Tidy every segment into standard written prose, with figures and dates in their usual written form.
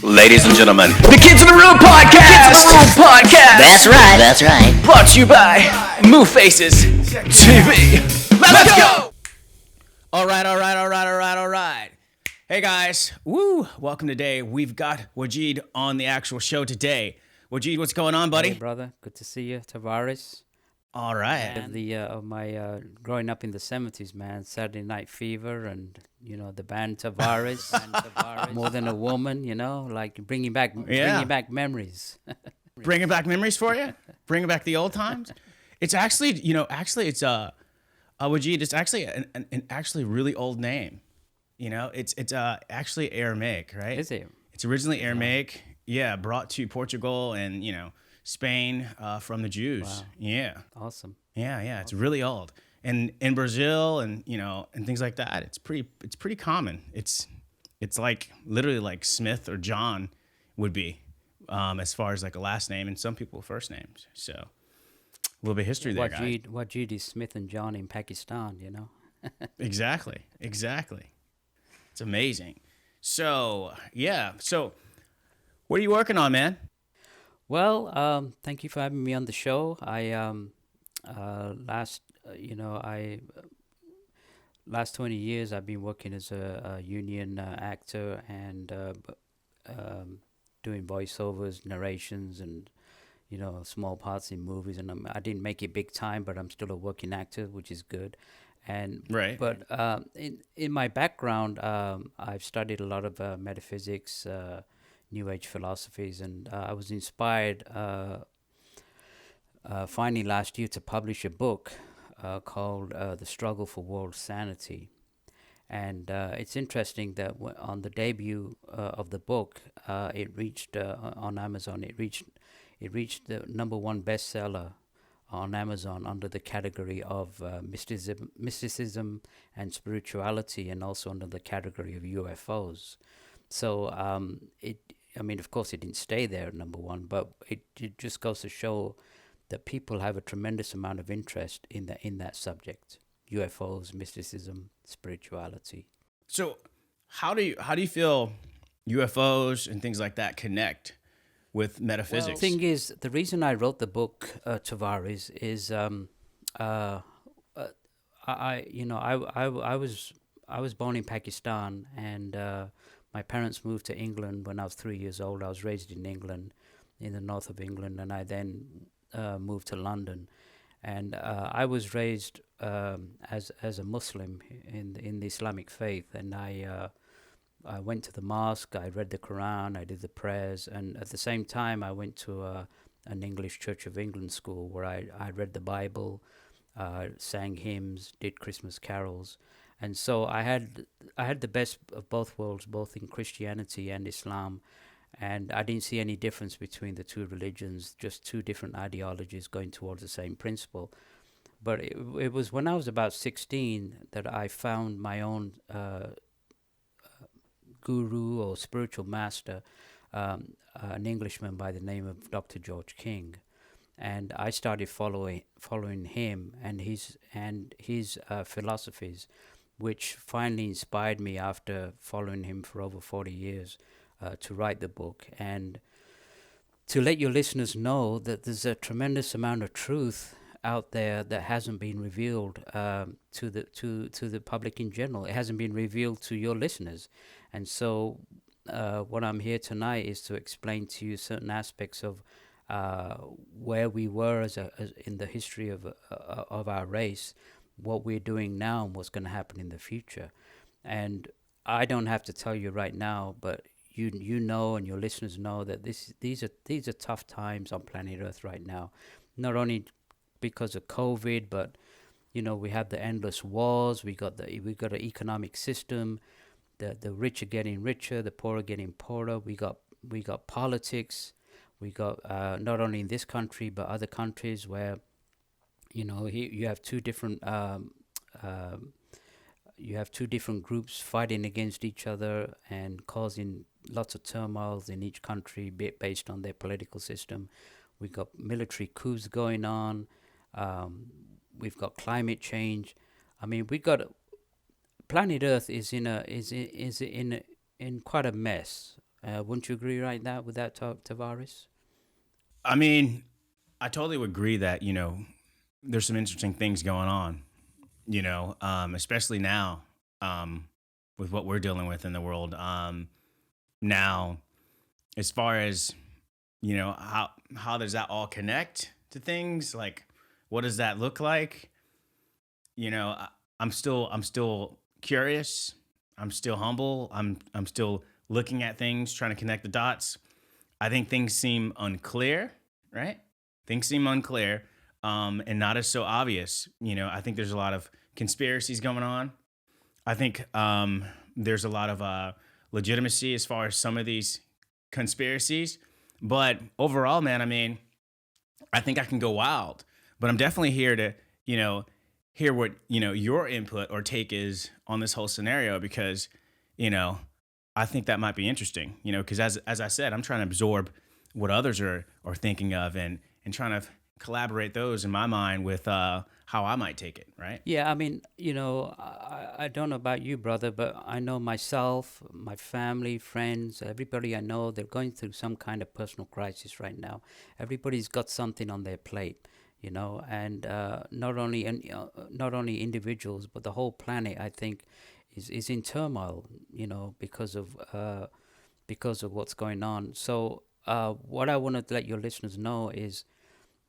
Ladies and gentlemen, The Kids in the Room Podcast! Kids in the Room Podcast! That's right, that's right. Brought to you by Move Faces TV. Let's go! All right. Hey guys, welcome today. We've got Wajid on the actual show today. Wajid, what's going on, buddy? Hey, brother. Good to see you, Tavares. All right. Of my growing up in the 70s, man, Saturday Night Fever and, the band Tavares. More Than a Woman, like bringing back memories. Bringing back memories for you? Bringing back the old times? It's actually, it's Wajid, it's actually an actually really old name. It's actually Aramaic, right? Is it? It's originally Aramaic, brought to Portugal and, Spain from the Jews. Wow. Yeah. Awesome. Yeah, it's really old. And in Brazil and and things like that, it's pretty common. It's like literally like Smith or John would be, as far as like a last name, and some people first names. So a little bit of history there, guys. Wajid is Smith and John in Pakistan, Exactly. It's amazing. So what are you working on, man? Well, thank you for having me on the show. Last 20 years I've been working as a union actor and doing voiceovers, narrations, and small parts in movies. And I didn't make it big time, but I'm still a working actor, which is good. And right. But in my background, I've studied a lot of metaphysics, New Age philosophies, and I was inspired finally last year to publish a book called The Struggle for World Sanity. And it's interesting that on the debut of the book, it reached on Amazon. It reached the #1 bestseller on Amazon under the category of mysticism and spirituality, and also under the category of UFOs. So of course, it didn't stay there at #1, but it just goes to show that people have a tremendous amount of interest in that subject: UFOs, mysticism, spirituality. So, how do you feel UFOs and things like that connect with metaphysics? Well, the thing is, the reason I wrote the book, Tavares, is I was born in Pakistan, and my parents moved to England when I was 3 years old. I was raised in England, in the north of England, and I then moved to London. And I was raised as a Muslim in the Islamic faith, and I went to the mosque, I read the Quran, I did the prayers, and at the same time I went to an English Church of England school where I read the Bible, sang hymns, did Christmas carols. And so I had the best of both worlds, both in Christianity and Islam, and I didn't see any difference between the two religions, just two different ideologies going towards the same principle. But it was when I was about 16 that I found my own guru or spiritual master, an Englishman by the name of Dr. George King. And I started following him and his philosophies, which finally inspired me after following him for over 40 years to write the book, and to let your listeners know that there's a tremendous amount of truth out there that hasn't been revealed to the public in general. It hasn't been revealed to your listeners. And so what I'm here tonight is to explain to you certain aspects of where we were as in the history of our race, what we're doing now, and what's going to happen in the future. And I don't have to tell you right now, but you know, and your listeners know that these are tough times on planet Earth right now. Not only because of COVID, but we have the endless wars. We got an economic system. The rich are getting richer, the poor are getting poorer. We got politics. We got not only in this country but other countries where you have two different groups fighting against each other and causing lots of turmoil in each country based on their political system. We've got military coups going on. We've got climate change. I mean, we got planet Earth is in quite a mess Wouldn't you agree with that, Tavares? I mean, I totally would agree that, there's some interesting things going on, especially now, um, with what we're dealing with in the world. Now, as far as, how does that all connect to things? Like, what does that look like? I'm still curious. I'm still humble. I'm still looking at things, trying to connect the dots. I think things seem unclear, right? Things seem unclear, and not as so obvious. I think there's a lot of conspiracies going on. I think there's a lot of legitimacy as far as some of these conspiracies. But overall, man, I mean, I think I can go wild. But I'm definitely here to, you know, hear what, your input or take is on this whole scenario because, you know, I think that might be interesting, because as I said, I'm trying to absorb what others are thinking of and trying to collaborate those in my mind with how I might take it, right? Yeah, I mean, I don't know about you, brother, but I know myself, my family, friends, everybody I know, they're going through some kind of personal crisis right now. Everybody's got something on their plate, and not only individuals, but the whole planet, I think, is in turmoil, because of what's going on. So, what I want to let your listeners know is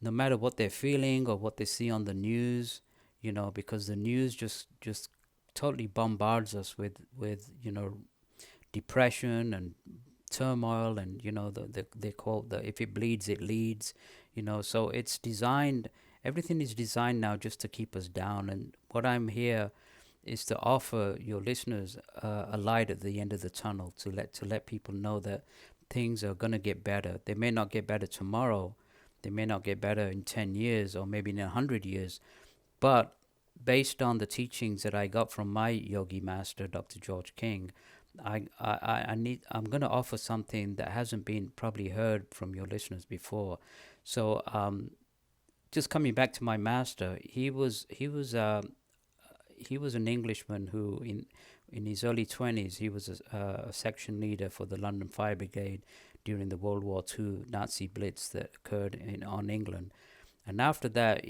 no matter what they're feeling or what they see on the news, because the news just totally bombards us with depression and turmoil, and they quote the if it bleeds it leads, so it's designed. Everything is designed now just to keep us down, and what I'm here is to offer your listeners a light at the end of the tunnel to let people know that things are going to get better. They may not get better tomorrow, they may not get better in 10 years or maybe in 100 years, but based on the teachings that I got from my Yogi Master, Dr. George King, I'm going to offer something that hasn't been probably heard from your listeners before. So, just coming back to my master, he was an Englishman who, in his early 20s, he was a section leader for the London Fire Brigade during the World War II Nazi blitz that occurred on England. And after that,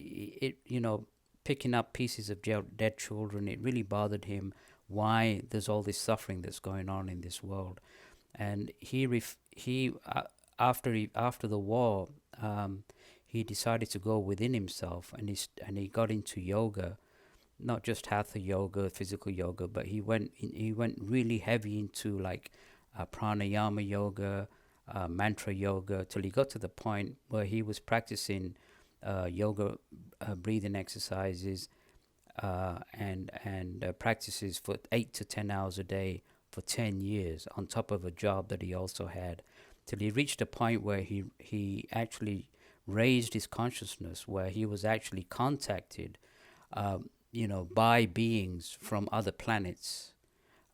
picking up pieces of dead children, it really bothered him why there's all this suffering that's going on in this world. And after the war, he decided to go within himself, and he got into yoga, not just hatha yoga, physical yoga, but he went really heavy into like pranayama yoga, mantra yoga, till he got to the point where he was practicing yoga breathing exercises and practices for 8 to 10 hours a day for 10 years on top of a job that he also had, till he reached a point where he actually raised his consciousness, where he was actually contacted by beings from other planets,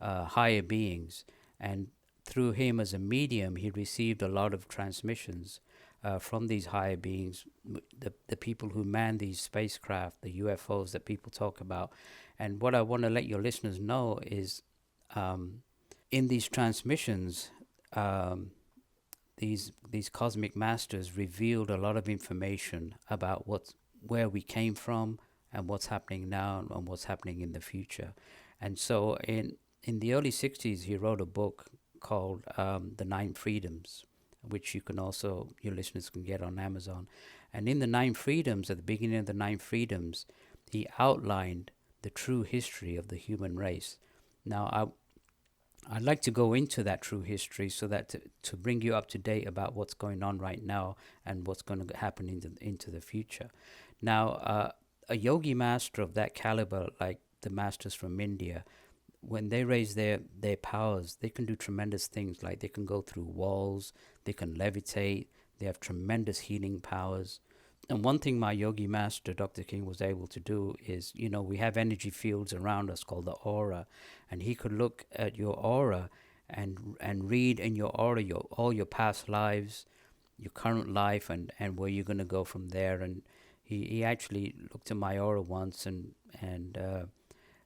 higher beings. And through him as a medium, he received a lot of transmissions from these higher beings, the people who man these spacecraft, the UFOs that people talk about. And what I want to let your listeners know is, in these transmissions, these cosmic masters revealed a lot of information about where we came from and what's happening now and what's happening in the future. And so in the early 60s, he wrote a book called The Nine Freedoms, which your listeners can get on Amazon. And in the Nine Freedoms, at the beginning of the Nine Freedoms, he outlined the true history of the human race. Now, I'd like to go into that true history so that to bring you up to date about what's going on right now and what's going to happen into the future. Now, a yogi master of that caliber, like the masters from India, when they raise their powers, they can do tremendous things. Like they can go through walls, they can levitate, they have tremendous healing powers. And one thing my yogi master, Dr. King, was able to do is, we have energy fields around us called the aura, and he could look at your aura and read in your aura all your past lives, your current life, and where you're going to go from there. And he actually looked at my aura once and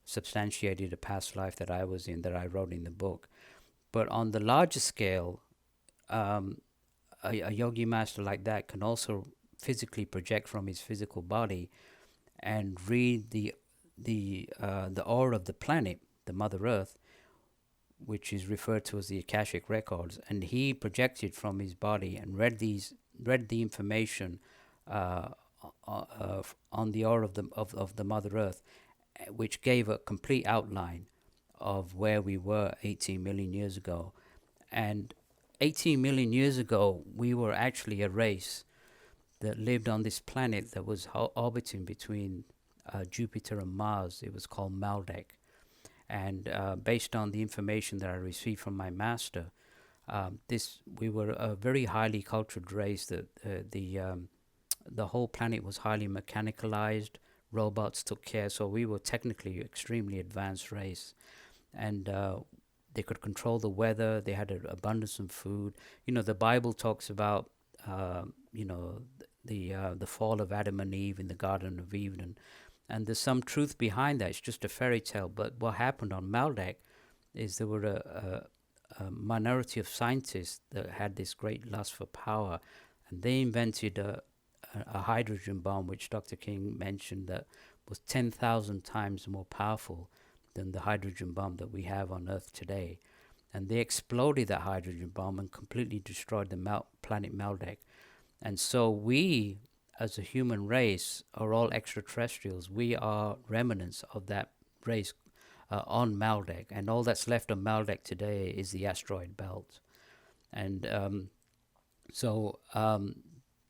substantiated a past life that I was in, that I wrote in the book. But on the larger scale, a yogi master like that can also physically project from his physical body and read the aura of the planet, the Mother Earth, which is referred to as the Akashic records, and he projected from his body and read the information uh, on the aura of the Mother Earth, which gave a complete outline of where we were 18 million years ago. And 18 million years ago, we were actually a race that lived on this planet that was orbiting between Jupiter and Mars. It was called Maldek. And based on the information that I received from my master, we were a very highly cultured race. That the whole planet was highly mechanicalized. Robots took care, so we were technically extremely advanced race, and they could control the weather. They had an abundance of food. The Bible talks about the fall of Adam and Eve in the Garden of Eden. And there's some truth behind that. It's just a fairy tale. But what happened on Maldek is there were a minority of scientists that had this great lust for power. And they invented a hydrogen bomb, which Dr. King mentioned, that was 10,000 times more powerful than the hydrogen bomb that we have on Earth today. And they exploded that hydrogen bomb and completely destroyed the planet Maldek. And so we, as a human race, are all extraterrestrials. We are remnants of that race on Maldek, and all that's left on Maldek today is the asteroid belt. And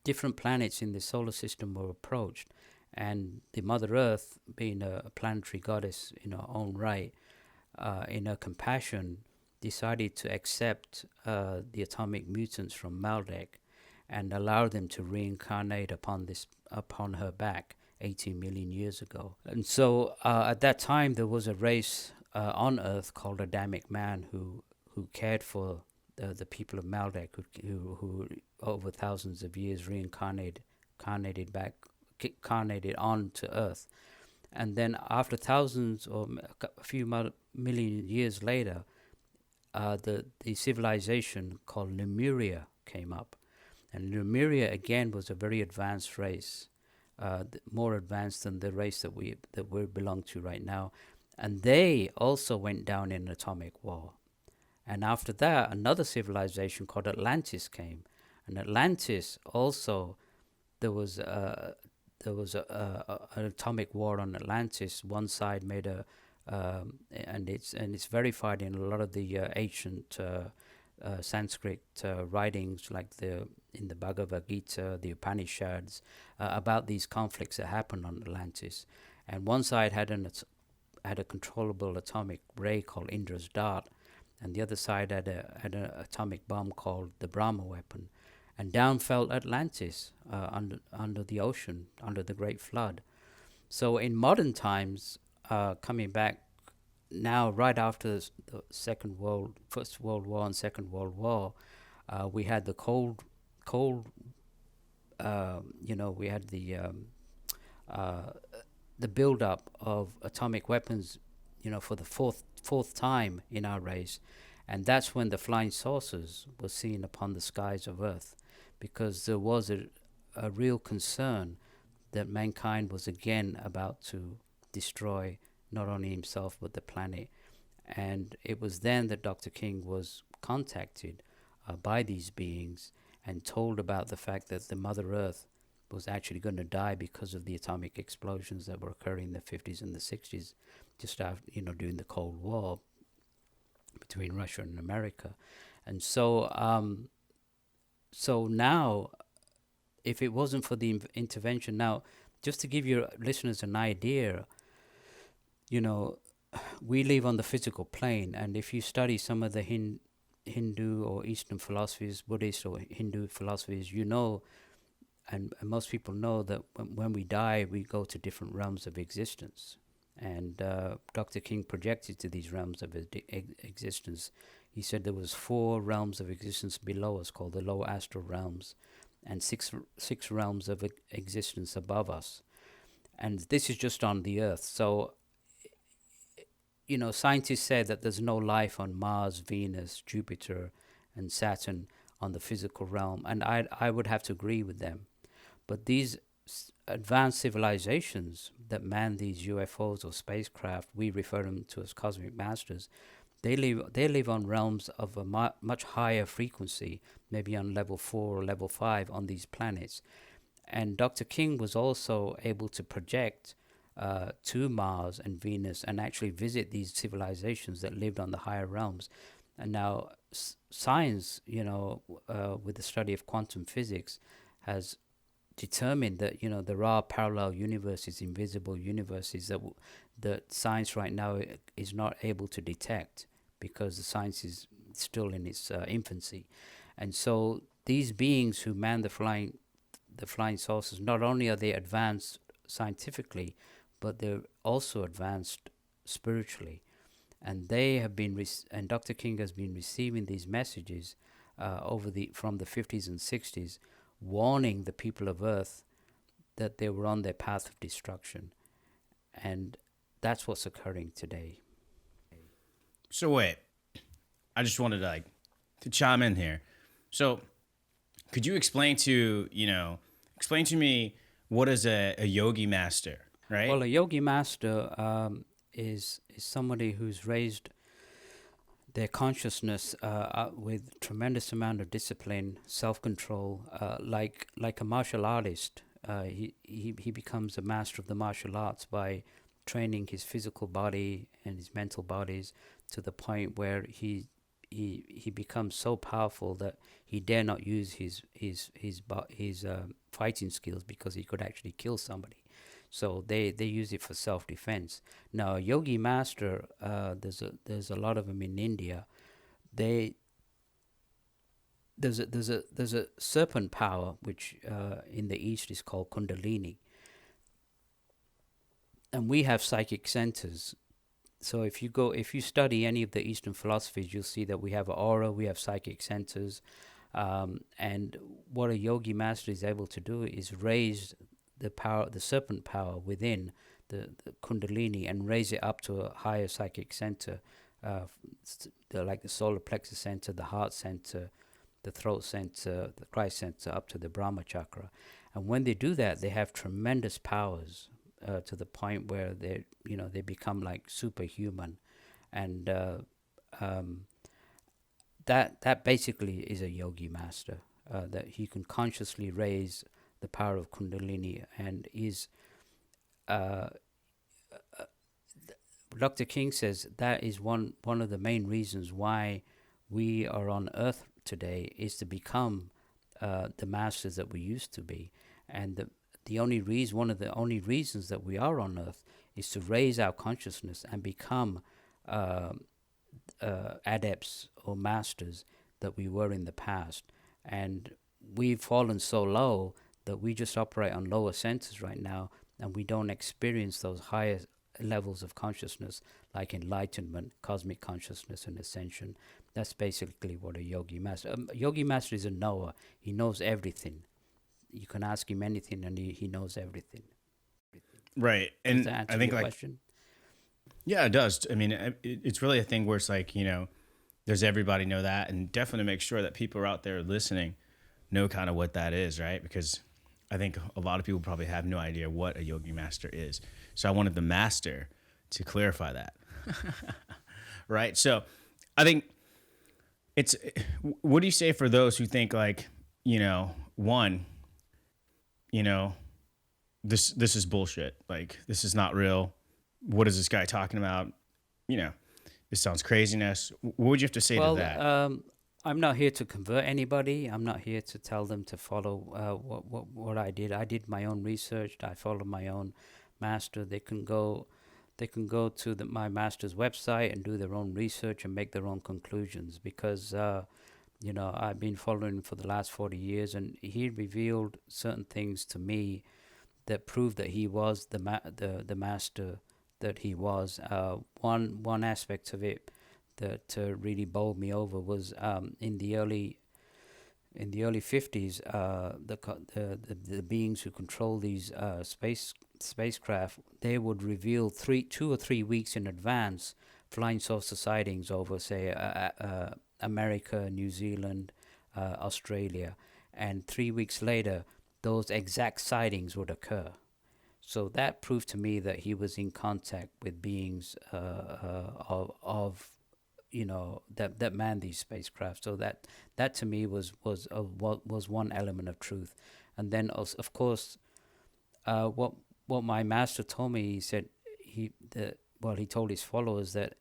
different planets in the solar system were approached, and the Mother Earth, being a planetary goddess in her own right, in her compassion, decided to accept the atomic mutants from Maldek and allow them to reincarnate upon her back 18 million years ago. And so at that time there was a race on Earth called Adamic man who cared for the people of Maldek, who over thousands of years reincarnated onto Earth. And then after thousands or a few million years later, the civilization called Lemuria came up. And Lemuria again was a very advanced race, more advanced than the race that we belong to right now. And they also went down in an atomic war. And after that, another civilization called Atlantis came. And Atlantis also, there was an atomic war on Atlantis. One side made and it's verified in a lot of the ancient Sanskrit writings, like in the Bhagavad Gita, the Upanishads, about these conflicts that happened on Atlantis. And one side had a controllable atomic ray called Indra's dart, and the other side had an atomic bomb called the Brahma weapon. And down fell Atlantis under the ocean, under the Great Flood. So in modern times, coming back now, right after the First World War and Second World War, we had the cold. We had the build-up of atomic weapons, for the fourth time in our race, and that's when the flying saucers were seen upon the skies of Earth, because there was a real concern that mankind was again about to destroy not only himself but the planet. And it was then that Dr. King was contacted by these beings and told about the fact that the Mother Earth was actually going to die because of the atomic explosions that were occurring in the 50s and the 60s, just after, during the Cold War between Russia and America. And so now, if it wasn't for the intervention, now, just to give your listeners an idea, we live on the physical plane, and if you study some of the Hindu or Eastern philosophies, Buddhist or Hindu philosophies, and most people know that when we die, we go to different realms of existence. And Dr. King projected to these realms of existence. He said there was 4 realms of existence below us called the low astral realms, and six realms of existence above us. And this is just on the Earth. So, scientists say that there's no life on Mars, Venus, Jupiter, and Saturn, on the physical realm, and I would have to agree with them. But these advanced civilizations that man these UFOs or spacecraft, we refer them to as cosmic masters, they live on realms of a much higher frequency, maybe on level 4 or level 5 on these planets. And Dr. King was also able to project to Mars and Venus and actually visit these civilizations that lived on the higher realms. And now science, with the study of quantum physics, has determined that there are parallel universes, invisible universes that science right now is not able to detect, because the science is still in its infancy. And so these beings who man the flying saucers, not only are they advanced scientifically, but they're also advanced spiritually. And they have been, and Dr. King has been receiving these messages from the 50s and 60s, warning the people of Earth that they were on their path of destruction. And that's what's occurring today. So wait, I just wanted to chime in here. So could you explain to me what is a yogi master, right? Well, a yogi master is somebody who's raised their consciousness with tremendous amount of discipline, self-control, like a martial artist. He becomes a master of the martial arts by training his physical body and his mental bodies to the point where he becomes so powerful that he dare not use his fighting skills, because he could actually kill somebody. So they use it for self-defense. Now, yogi master, there's a lot of them in India. There's a serpent power which in the East is called Kundalini, and we have psychic centers. So if you study any of the Eastern philosophies, you'll see that we have an aura, we have psychic centers, and what a yogi master is able to do is raise the power, the serpent power within the Kundalini, and raise it up to a higher psychic center, like the solar plexus center, the heart center, the throat center, the Christ center, up to the Brahma chakra. And when they do that, they have tremendous powers to the point where they become like superhuman, and that basically is a yogi master, that he can consciously raise the power of Kundalini, and is Dr. King says that is one of the main reasons why we are on Earth today, is to become the masters that we used to be. And one of the only reasons that we are on Earth is to raise our consciousness and become adepts or masters that we were in the past. And we've fallen so low that we just operate on lower centers right now, and we don't experience those higher levels of consciousness like enlightenment, cosmic consciousness, and ascension. That's basically what a yogi master. A yogi master is a knower. He knows everything. You can ask him anything, and he knows everything. Right. Does And that answer I think your question? Yeah, it does. I mean, it's really a thing where it's like, does everybody know that? And definitely make sure that people out there listening know kind of what that is, right? Because I think a lot of people probably have no idea what a yogi master is. So I wanted the master to clarify that. Right? So I think what do you say for those who think like, one, this is bullshit. Like, this is not real. What is this guy talking about? This sounds craziness. What would you have to say to that? I'm not here to convert anybody. I'm not here to tell them to follow what I did. I did my own research. I followed my own master. They can go to my master's website and do their own research and make their own conclusions, because I've been following him for the last 40 years, and he revealed certain things to me that proved that he was the master that he was. One aspect of it that really bowled me over was in the early 50s, the beings who control these spacecraft, they would reveal 2 or 3 weeks in advance flying saucer sightings over, say, America, New Zealand, Australia, and 3 weeks later, those exact sightings would occur. So that proved to me that he was in contact with beings of that manned these spacecraft. So that to me was one element of truth. And then of course, what my master told me, he said he told his followers that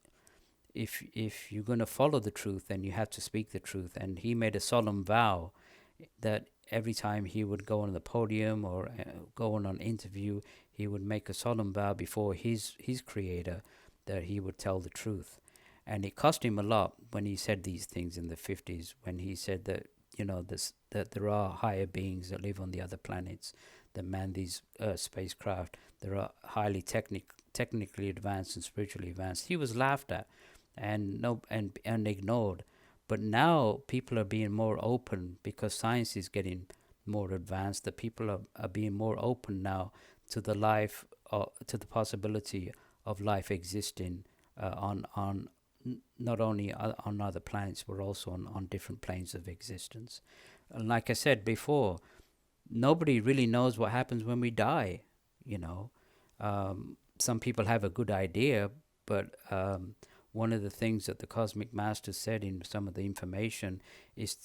if you're going to follow the truth, then you have to speak the truth. And he made a solemn vow that every time he would go on the podium or go on an interview, he would make a solemn vow before his creator that he would tell the truth. And it cost him a lot when he said these things in the 50s, when he said that, that there are higher beings that live on the other planets, that man these spacecraft, there are highly technically advanced and spiritually advanced. He was laughed at and ignored. But now people are being more open because science is getting more advanced. The people are being more open now to the life, to the possibility of life existing on not only on other planets, but also on different planes of existence. And like I said before, nobody really knows what happens when we die. Some people have a good idea, but one of the things that the Cosmic Master said in some of the information is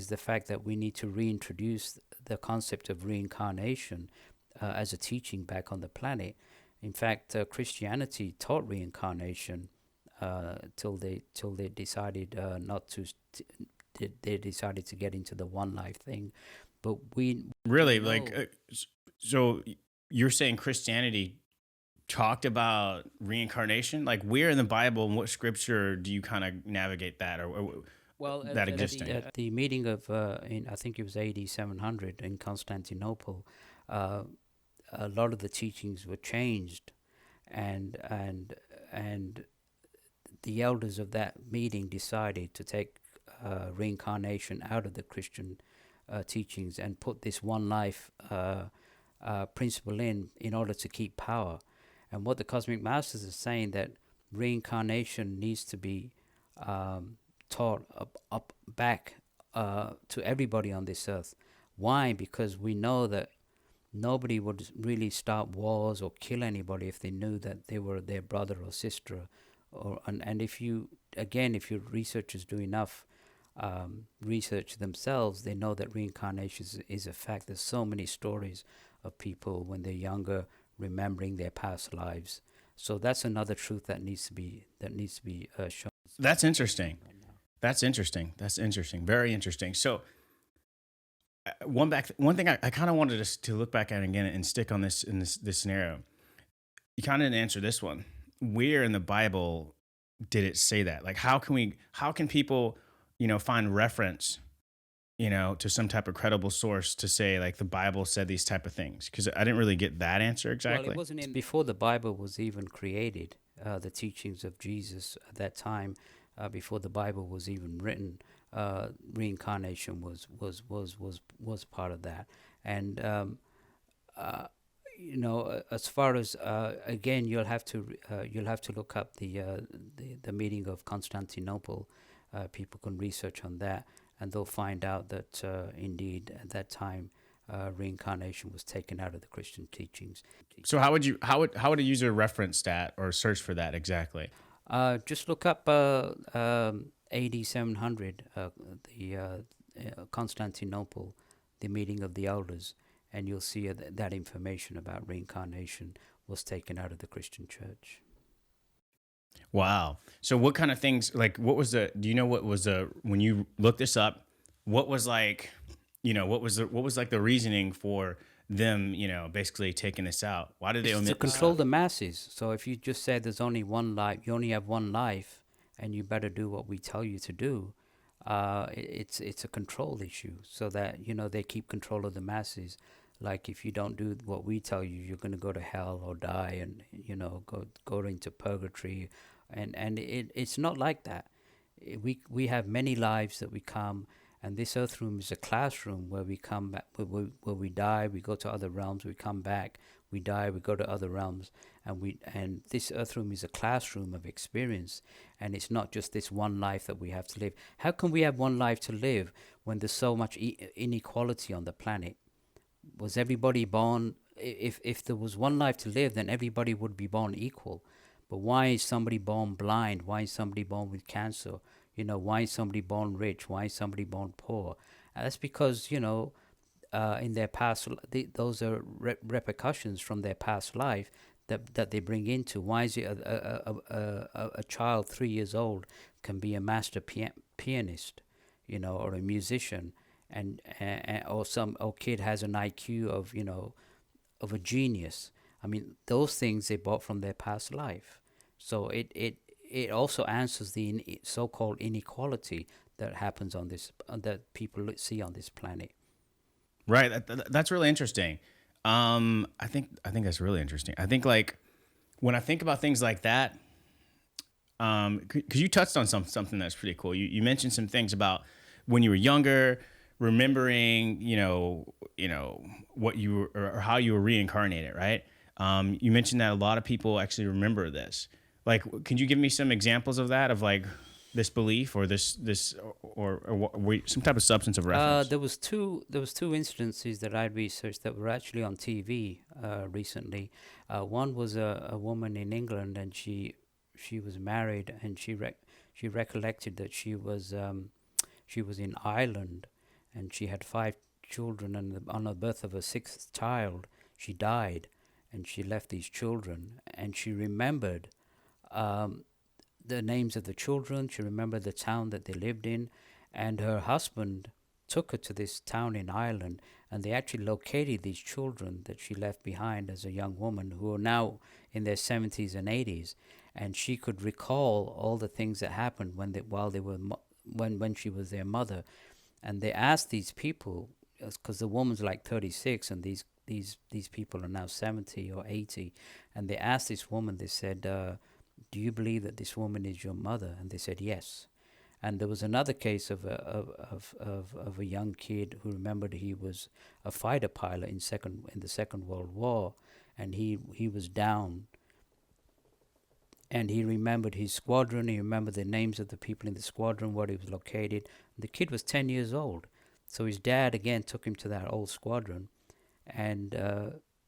the fact that we need to reintroduce the concept of reincarnation as a teaching back on the planet. In fact, Christianity taught reincarnation till they decided not to. They decided to get into the one life thing, but we really so you're saying Christianity talked about reincarnation? Like, where in the Bible and what scripture do you kind of navigate that, or that existing? At the meeting of in I think it was AD 700 in Constantinople, a lot of the teachings were changed, and the elders of that meeting decided to take reincarnation out of the Christian teachings and put this one life principle in order to keep power. And what the Cosmic Masters are saying, that reincarnation needs to be taught up back to everybody on this earth. Why? Because we know that nobody would really start wars or kill anybody if they knew that they were their brother or sister. And if your researchers do enough research themselves, they know that reincarnation is a fact. There's so many stories of people when they're younger remembering their past lives. So that's another truth that needs to be shown. That's interesting. That's interesting. Very interesting. So one thing I kind of wanted to look back at again and stick on this in this scenario. You kind of didn't answer this one. Where in the Bible did it say that? Like, how can people, find reference, to some type of credible source to say, like, the Bible said these type of things? Because I didn't really get that answer exactly. Well, it wasn't before the Bible was even created. The teachings of Jesus at that time, before the Bible was even written, reincarnation was part of that. And as far as again, you'll have to look up the meeting of Constantinople. People can research on that, and they'll find out that indeed at that time reincarnation was taken out of the Christian teachings. So how would a user reference that or search for that exactly? Just look up AD 700, the Constantinople, the meeting of the elders, and you'll see that information about reincarnation was taken out of the Christian church. Wow. So what kind of things, like, what was when you looked this up, what was like the reasoning for them, basically taking this out? Why did they omit to control the masses? So if you just say there's only one life, you only have one life, and you better do what we tell you to do, it's a control issue, so that they keep control of the masses. Like, if you don't do what we tell you, you're going to go to hell or die, and go into purgatory, and it's not like that. We have many lives that we come, and this earth room is a classroom where we come back, where we die, we go to other realms, we come back, we die, we go to other realms, and this earth room is a classroom of experience, and it's not just this one life that we have to live. How can we have one life to live when there's so much inequality on the planet? Was everybody born? If there was one life to live, then everybody would be born equal. But why is somebody born blind? Why is somebody born with cancer? Why is somebody born rich? Why is somebody born poor? And that's because, in their past, those are repercussions from their past life that they bring into. Why is it a child 3 years old can be a master pianist, or a musician, and or kid has an IQ of a genius. I mean, those things they bought from their past life. So it also answers the so-called inequality that happens on this, that people see on this planet. Right. That's really interesting. I think that's really interesting. I think like when I think about things like that, because you touched on something that's pretty cool. You mentioned some things about when you were younger, remembering, what you were or how you were reincarnated, right? You mentioned that a lot of people actually remember this. Like, can you give me some examples of that, of like this belief or this or some type of substance of reference? There was two incidences that I researched that were actually on TV recently. One was a woman in England, and she was married, and she recollected that she was in Ireland, and she had 5 children, and on the birth of her 6th child, she died, and she left these children, and she remembered the names of the children. She remembered the town that they lived in, and her husband took her to this town in Ireland, and they actually located these children that she left behind as a young woman, who are now in their 70s and 80s, and she could recall all the things that happened when she was their mother. And they asked these people, because the woman's like 36, and these people are now 70 or 80, and they asked this woman, they said, do you believe that this woman is your mother? And they said yes. And there was another case of a young kid who remembered he was a fighter pilot in the Second World War, and he was down, and he remembered his squadron. He remembered the names of the people in the squadron, where he was located. The kid was 10 years old, so his dad again took him to that old squadron, and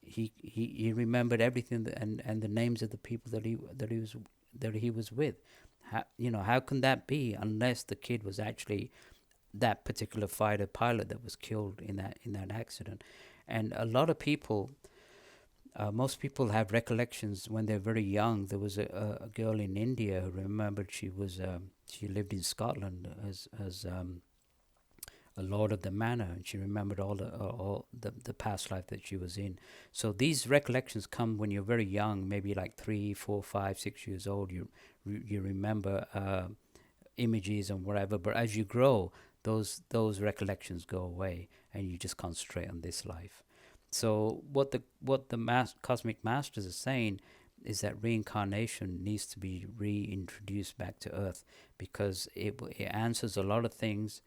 he remembered everything, and the names of the people that he was with. How can that be unless the kid was actually that particular fighter pilot that was killed in that accident? And a lot of people, most people have recollections when they're very young. There was a girl in India who remembered she lived in Scotland as a lord of the manor, and she remembered all the past life that she was in. So these recollections come when you're very young, maybe like 3, 4, 5, 6 years old. You remember images and whatever, but as you grow, those recollections go away, and you just concentrate on this life. So what the cosmic masters are saying is that reincarnation needs to be reintroduced back to Earth, because it answers a lot of things.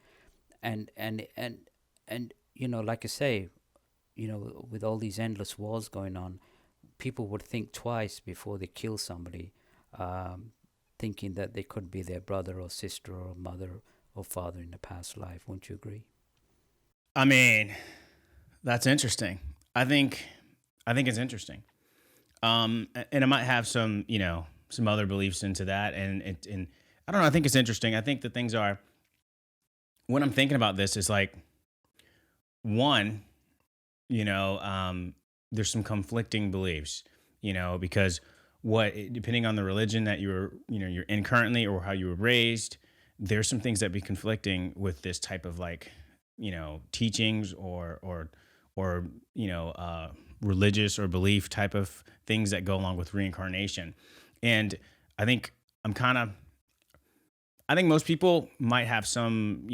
And like I say, with all these endless wars going on, people would think twice before they kill somebody, thinking that they could be their brother or sister or mother or father in the past life. Won't you agree? I mean, that's interesting. I think it's interesting. And I might have some other beliefs into that, and I don't know. I think it's interesting. I think the things are, when I'm thinking about this, is like, one, there's some conflicting beliefs, because depending on the religion that you're in currently, or how you were raised, there's some things that be conflicting with this type of like, teachings or religious or belief type of things that go along with reincarnation. And I think most people might have some,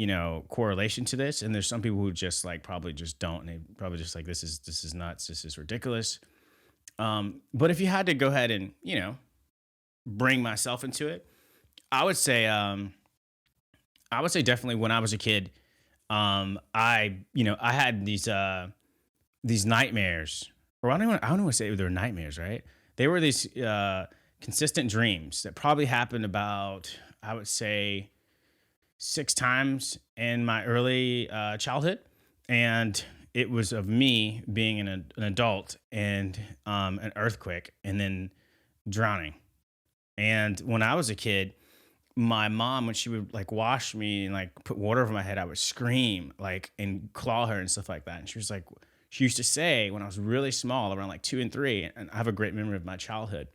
correlation to this, and there's some people who just like probably just don't, and they probably just like, this is nuts, this is ridiculous. But if you had to go ahead and, bring myself into it, I would say definitely when I was a kid, I had these nightmares, or I don't want to say they were nightmares, right? They were these consistent dreams that probably happened about, I would say, 6 times in my early childhood, and it was of me being an adult and an earthquake and then drowning. And when I was a kid, my mom, when she would like wash me and like put water over my head, I would scream like and claw her and stuff like that. And she was like, she used to say when I was really small, around like 2 and 3, and I have a great memory of my childhood.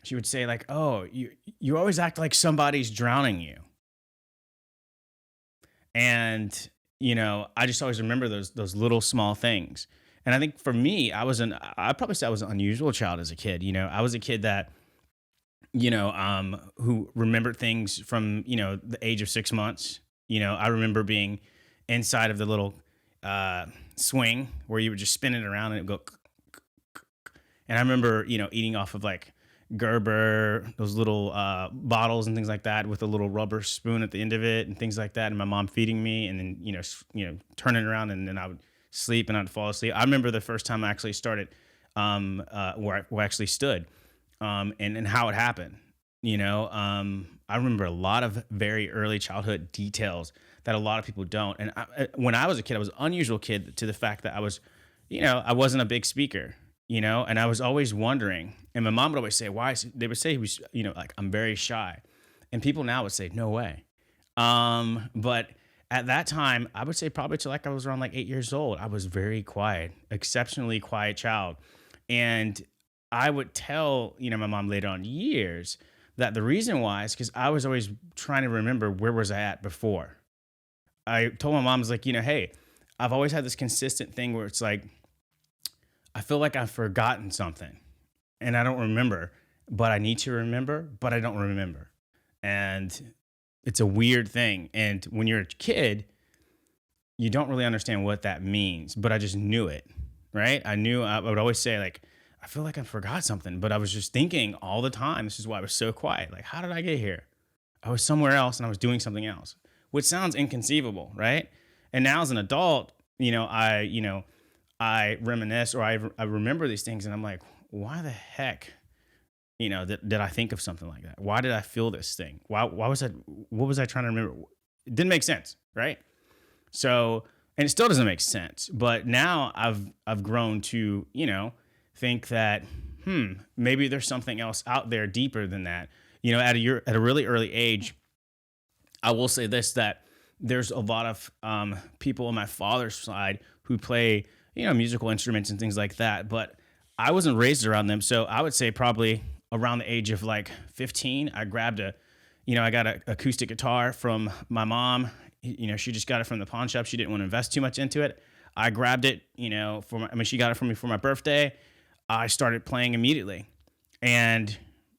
She would say like, "Oh, you always act like somebody's drowning you." And I just always remember those little small things. And I think for me, I probably say I was an unusual child as a kid. I was a kid that who remembered things from, the age of 6 months. I remember being inside of the little swing where you would just spin it around and it would go. And I remember, eating off of like Gerber, those little bottles and things like that with a little rubber spoon at the end of it and things like that. And my mom feeding me and then, turning around and then I would sleep and I'd fall asleep. I remember the first time I actually started where I actually stood and how it happened. I remember a lot of very early childhood details that a lot of people don't. And when I was a kid, I was an unusual kid to the fact that I was, I wasn't a big speaker, and I was always wondering. And my mom would always say, why? They would say he was, like, I'm very shy. And people now would say, no way. But at that time, I would say probably till like I was around like 8 years old, I was very quiet, exceptionally quiet child. And I would tell, my mom later on years that the reason why is because I was always trying to remember where was I at before. I told my mom, I was like, hey, I've always had this consistent thing where it's like, I feel like I've forgotten something and I don't remember, but I need to remember, but I don't remember. And it's a weird thing. And when you're a kid, you don't really understand what that means, but I just knew it, right? I would always say like, I feel like I forgot something, but I was just thinking all the time. This is why I was so quiet. Like, how did I get here? I was somewhere else and I was doing something else, which sounds inconceivable, right? And now as an adult, I reminisce or I remember these things and I'm like, why the heck, did I think of something like that? Why did I feel this thing? Why was that? What was I trying to remember? It didn't make sense, right? So, and it still doesn't make sense. But now I've grown to, think that, maybe there's something else out there deeper than that. At a really early age, I will say this, that there's a lot of people on my father's side who play, musical instruments and things like that. But I wasn't raised around them. So I would say probably around the age of like 15, I grabbed I got an acoustic guitar from my mom. She just got it from the pawn shop. She didn't want to invest too much into it. I grabbed it, she got it for me for my birthday. I started playing immediately. And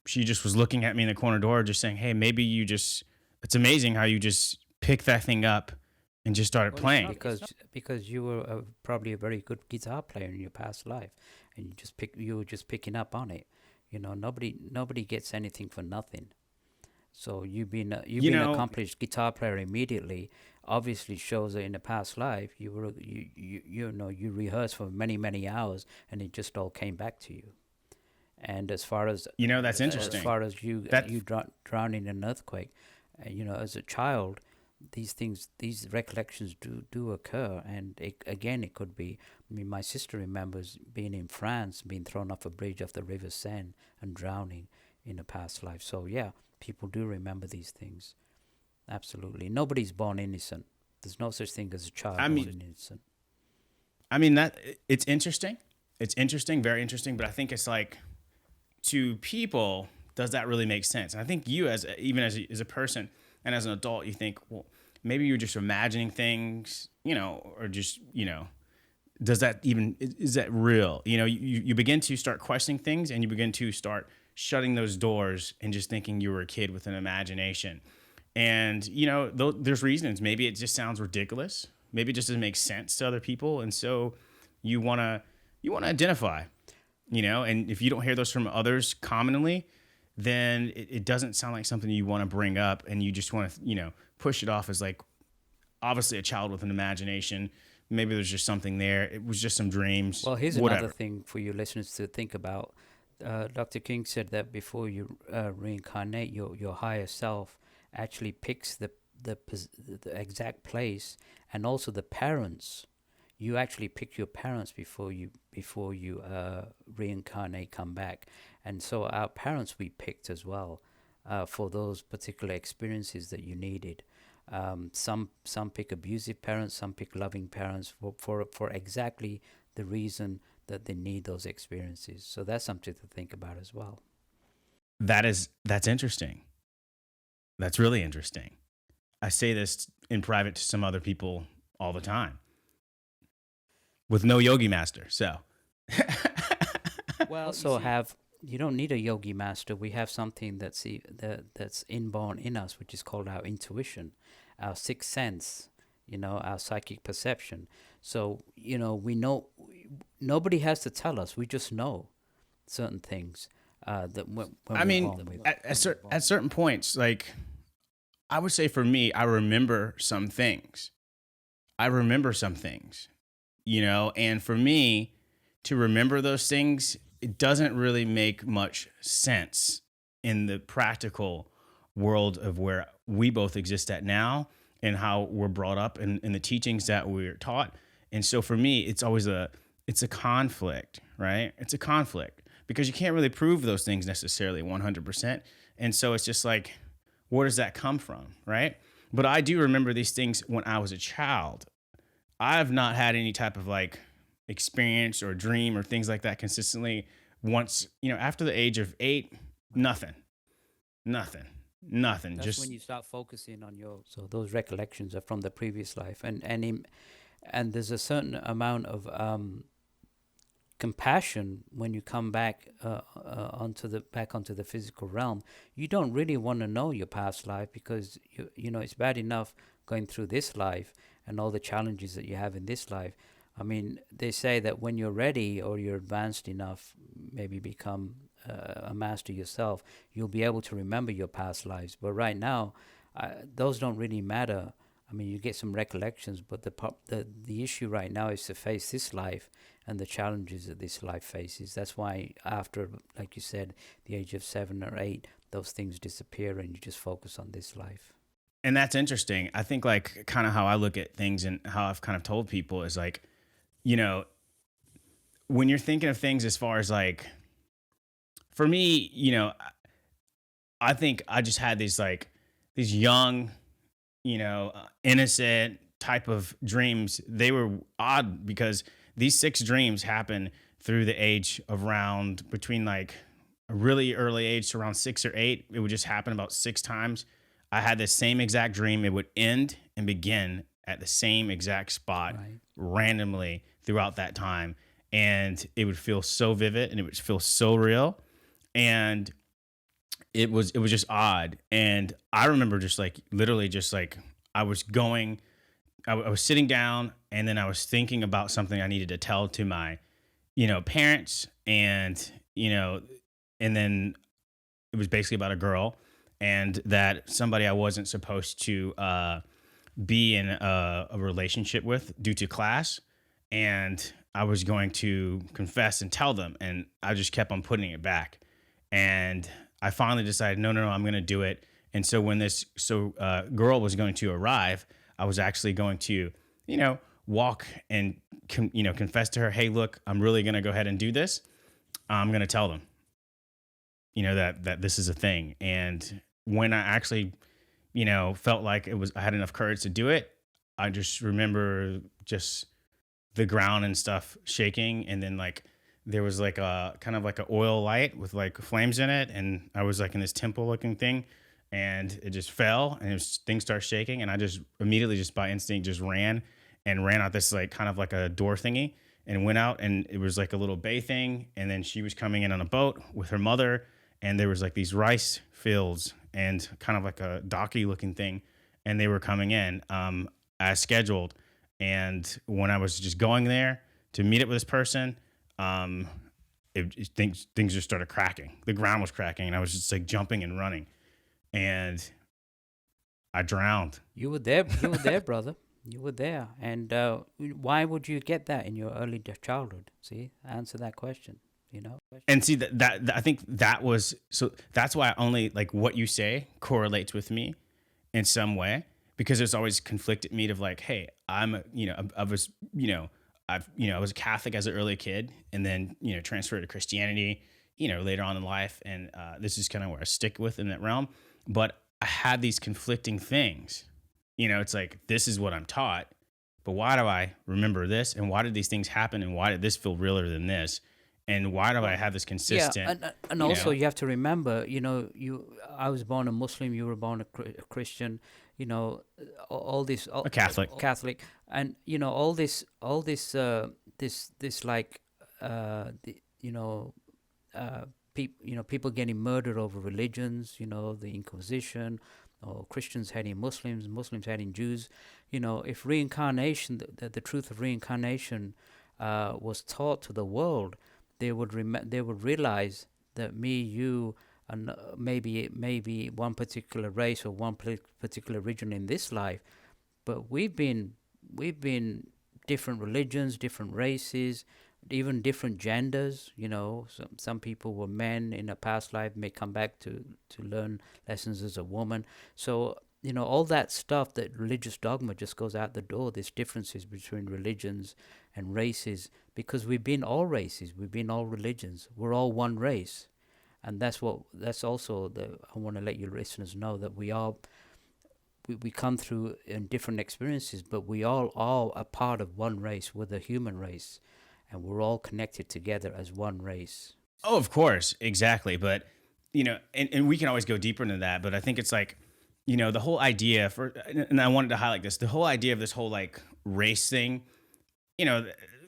she just was looking at me in the corner door, just saying, hey, maybe it's amazing how you just pick that thing up and just started playing. Because you were probably a very good guitar player in your past life, and you were just picking up on it. Nobody gets anything for nothing. So you've been an accomplished guitar player immediately. Obviously, shows that in the past life you were you rehearsed for many hours, and it just all came back to you. And as far as that's interesting. As far as you drowning in an earthquake, as a child, these recollections do occur, and it could be. I mean, my sister remembers being in France, being thrown off a bridge off the River Seine and drowning in a past life. So yeah, people do remember these things. Absolutely, nobody's born innocent. There's no such thing as a child born innocent. I mean that it's interesting. It's interesting, very interesting. But I think it's like, to people, does that really make sense? And I think you, as a person and as an adult, you think, well, maybe you're just imagining things, or just, does that even, is that real? You begin to start questioning things, and you begin to start shutting those doors and just thinking you were a kid with an imagination. And, there's reasons. Maybe it just sounds ridiculous. Maybe it just doesn't make sense to other people. And so you want to identify, and if you don't hear those from others commonly, then it doesn't sound like something you want to bring up, and you just want to, push it off as like, obviously a child with an imagination. Maybe there's just something there. It was just some dreams. Well, here's another thing for you listeners to think about. Dr. King said that before you reincarnate, your higher self actually picks the exact place, and also the parents. You actually pick your parents before you reincarnate, come back, and so our parents we picked as well for those particular experiences that you needed. Some pick abusive parents, some pick loving parents for exactly the reason that they need those experiences. So that's something to think about as well. That's interesting. That's really interesting. I say this in private to some other people all the time with no Yogi Master. So, well, you don't need a Yogi Master. We have something that's inborn in us, which is called our intuition, our sixth sense, our psychic perception. So, we know, nobody has to tell us. We just know certain things. At certain points, like, I would say for me, I remember some things. And for me to remember those things, it doesn't really make much sense in the practical world of where we both exist at now and how we're brought up and the teachings that we're taught. And so for me, it's always it's a conflict, right? It's a conflict because you can't really prove those things necessarily 100%. And so it's just like, where does that come from, right? But I do remember these things when I was a child. I've not had any type of like experience or dream or things like that consistently once, after the age of 8, nothing. That's Just when you start focusing on so those recollections are from the previous life, and there's a certain amount of compassion when you come back onto the physical realm. You don't really want to know your past life because it's bad enough going through this life and all the challenges that you have in this life. I mean, they say that when you're ready or you're advanced enough, maybe become a master yourself, you'll be able to remember your past lives. But right now, those don't really matter. I mean, you get some recollections, but the issue right now is to face this life and the challenges that this life faces. That's why after, like you said, the age of 7 or 8, those things disappear and you just focus on this life. And that's interesting. I think like kind of how I look at things and how I've kind of told people is like, when you're thinking of things as far as like, for me, I think I just had these young, innocent type of dreams. They were odd because these 6 dreams happen through the age of around between like a really early age to around 6 or 8. It would just happen about 6 times. I had the same exact dream. It would end and begin at the same exact spot randomly throughout that time. And it would feel so vivid and it would feel so real. And it was just odd. And I remember just like literally just like I was sitting down and then I was thinking about something I needed to tell to my, parents and, and then it was basically about a girl and that somebody I wasn't supposed to be in a relationship with due to class. And I was going to confess and tell them. And I just kept on putting it back. And I finally decided, no, I'm going to do it. And so when this girl was going to arrive, I was actually going to, walk and, confess to her, hey, look, I'm really going to go ahead and do this. I'm going to tell them, that this is a thing. And when I actually, felt like I had enough courage to do it, I just remember just the ground and stuff shaking. And then like, there was like a kind of like an oil light with like flames in it. And I was like in this temple looking thing and it just fell and things started shaking. And I just immediately just by instinct just ran out this like kind of like a door thingy and went out and it was like a little bay thing. And then she was coming in on a boat with her mother and there was like these rice fields and kind of like a docky looking thing. And they were coming in as scheduled. And when I was just going there to meet up with this person, things just started cracking. The ground was cracking and I was just like jumping and running and I drowned. You were there, brother. You were there. And why would you get that in your early childhood? See, answer that question, And see that I think that was, so that's why I only like what you say correlates with me in some way because it's always conflicted me of like, hey, I was, I was a Catholic as an early kid, and then transferred to Christianity, later on in life, and this is kind of where I stick with in that realm. But I had these conflicting things. It's like, this is what I'm taught, but why do I remember this, and why did these things happen, and why did this feel realer than this, and why do I have this consistent? Yeah, and also you have to remember, I was born a Muslim, you were born a Christian, all this, A Catholic. Catholic, and this like, people getting murdered over religions, the Inquisition, or Christians hating Muslims, Muslims hating Jews. If reincarnation, the truth of reincarnation, was taught to the world, they would realize that me, you, and maybe one particular race or one particular region in this life, but we've been different religions, different races, even different genders. Some people were men in a past life, may come back to learn lessons as a woman. So all that stuff, that religious dogma, just goes out the door. There's differences between religions and races, because we've been all races, we've been all religions, we're all one race. And that's also I want to let your listeners know that we come through in different experiences, but we all are a part of one race. We're the human race, and we're all connected together as one race. Oh, of course, exactly. But and we can always go deeper into that. But I think it's like, the whole idea and I wanted to highlight this, the whole idea of this whole like race thing,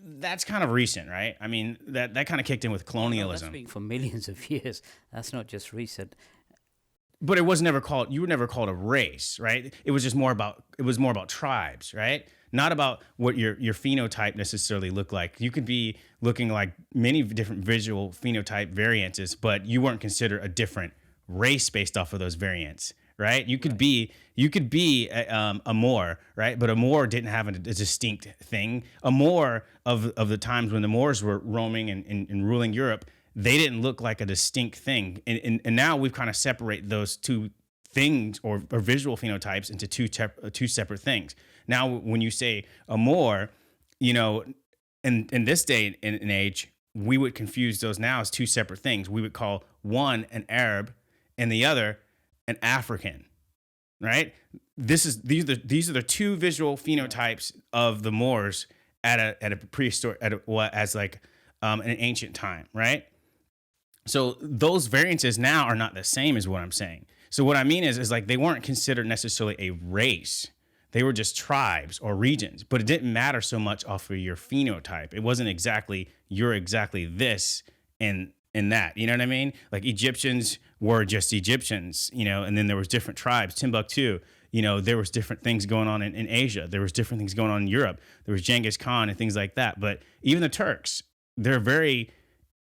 that's kind of recent, right? I mean, that kind of kicked in with colonialism. That's been for millions of years. That's not just recent. But it was never called, you were never called a race, right? It was more about tribes, right? Not about what your phenotype necessarily looked like. You could be looking like many different visual phenotype variances, but you weren't considered a different race based off of those variants, right? You could be a Moor, right? But a Moor didn't have a distinct thing. A Moor of the times when the Moors were roaming and ruling Europe, they didn't look like a distinct thing. And now we've kind of separate those two things or visual phenotypes into two separate things. Now, when you say a Moor, in this day and age, we would confuse those now as two separate things. We would call one an Arab and the other an African, right? These are the two visual phenotypes of the Moors at a prehistoric, as like an ancient time, right? So those variances now are not the same, is what I'm saying. So what I mean is like they weren't considered necessarily a race. They were just tribes or regions, but it didn't matter so much off of your phenotype. It wasn't exactly, you're exactly this and that, you know what I mean? Like Egyptians were just Egyptians, and then there was different tribes. Timbuktu, there was different things going on in Asia. There was different things going on in Europe. There was Genghis Khan and things like that. But even the Turks, they're very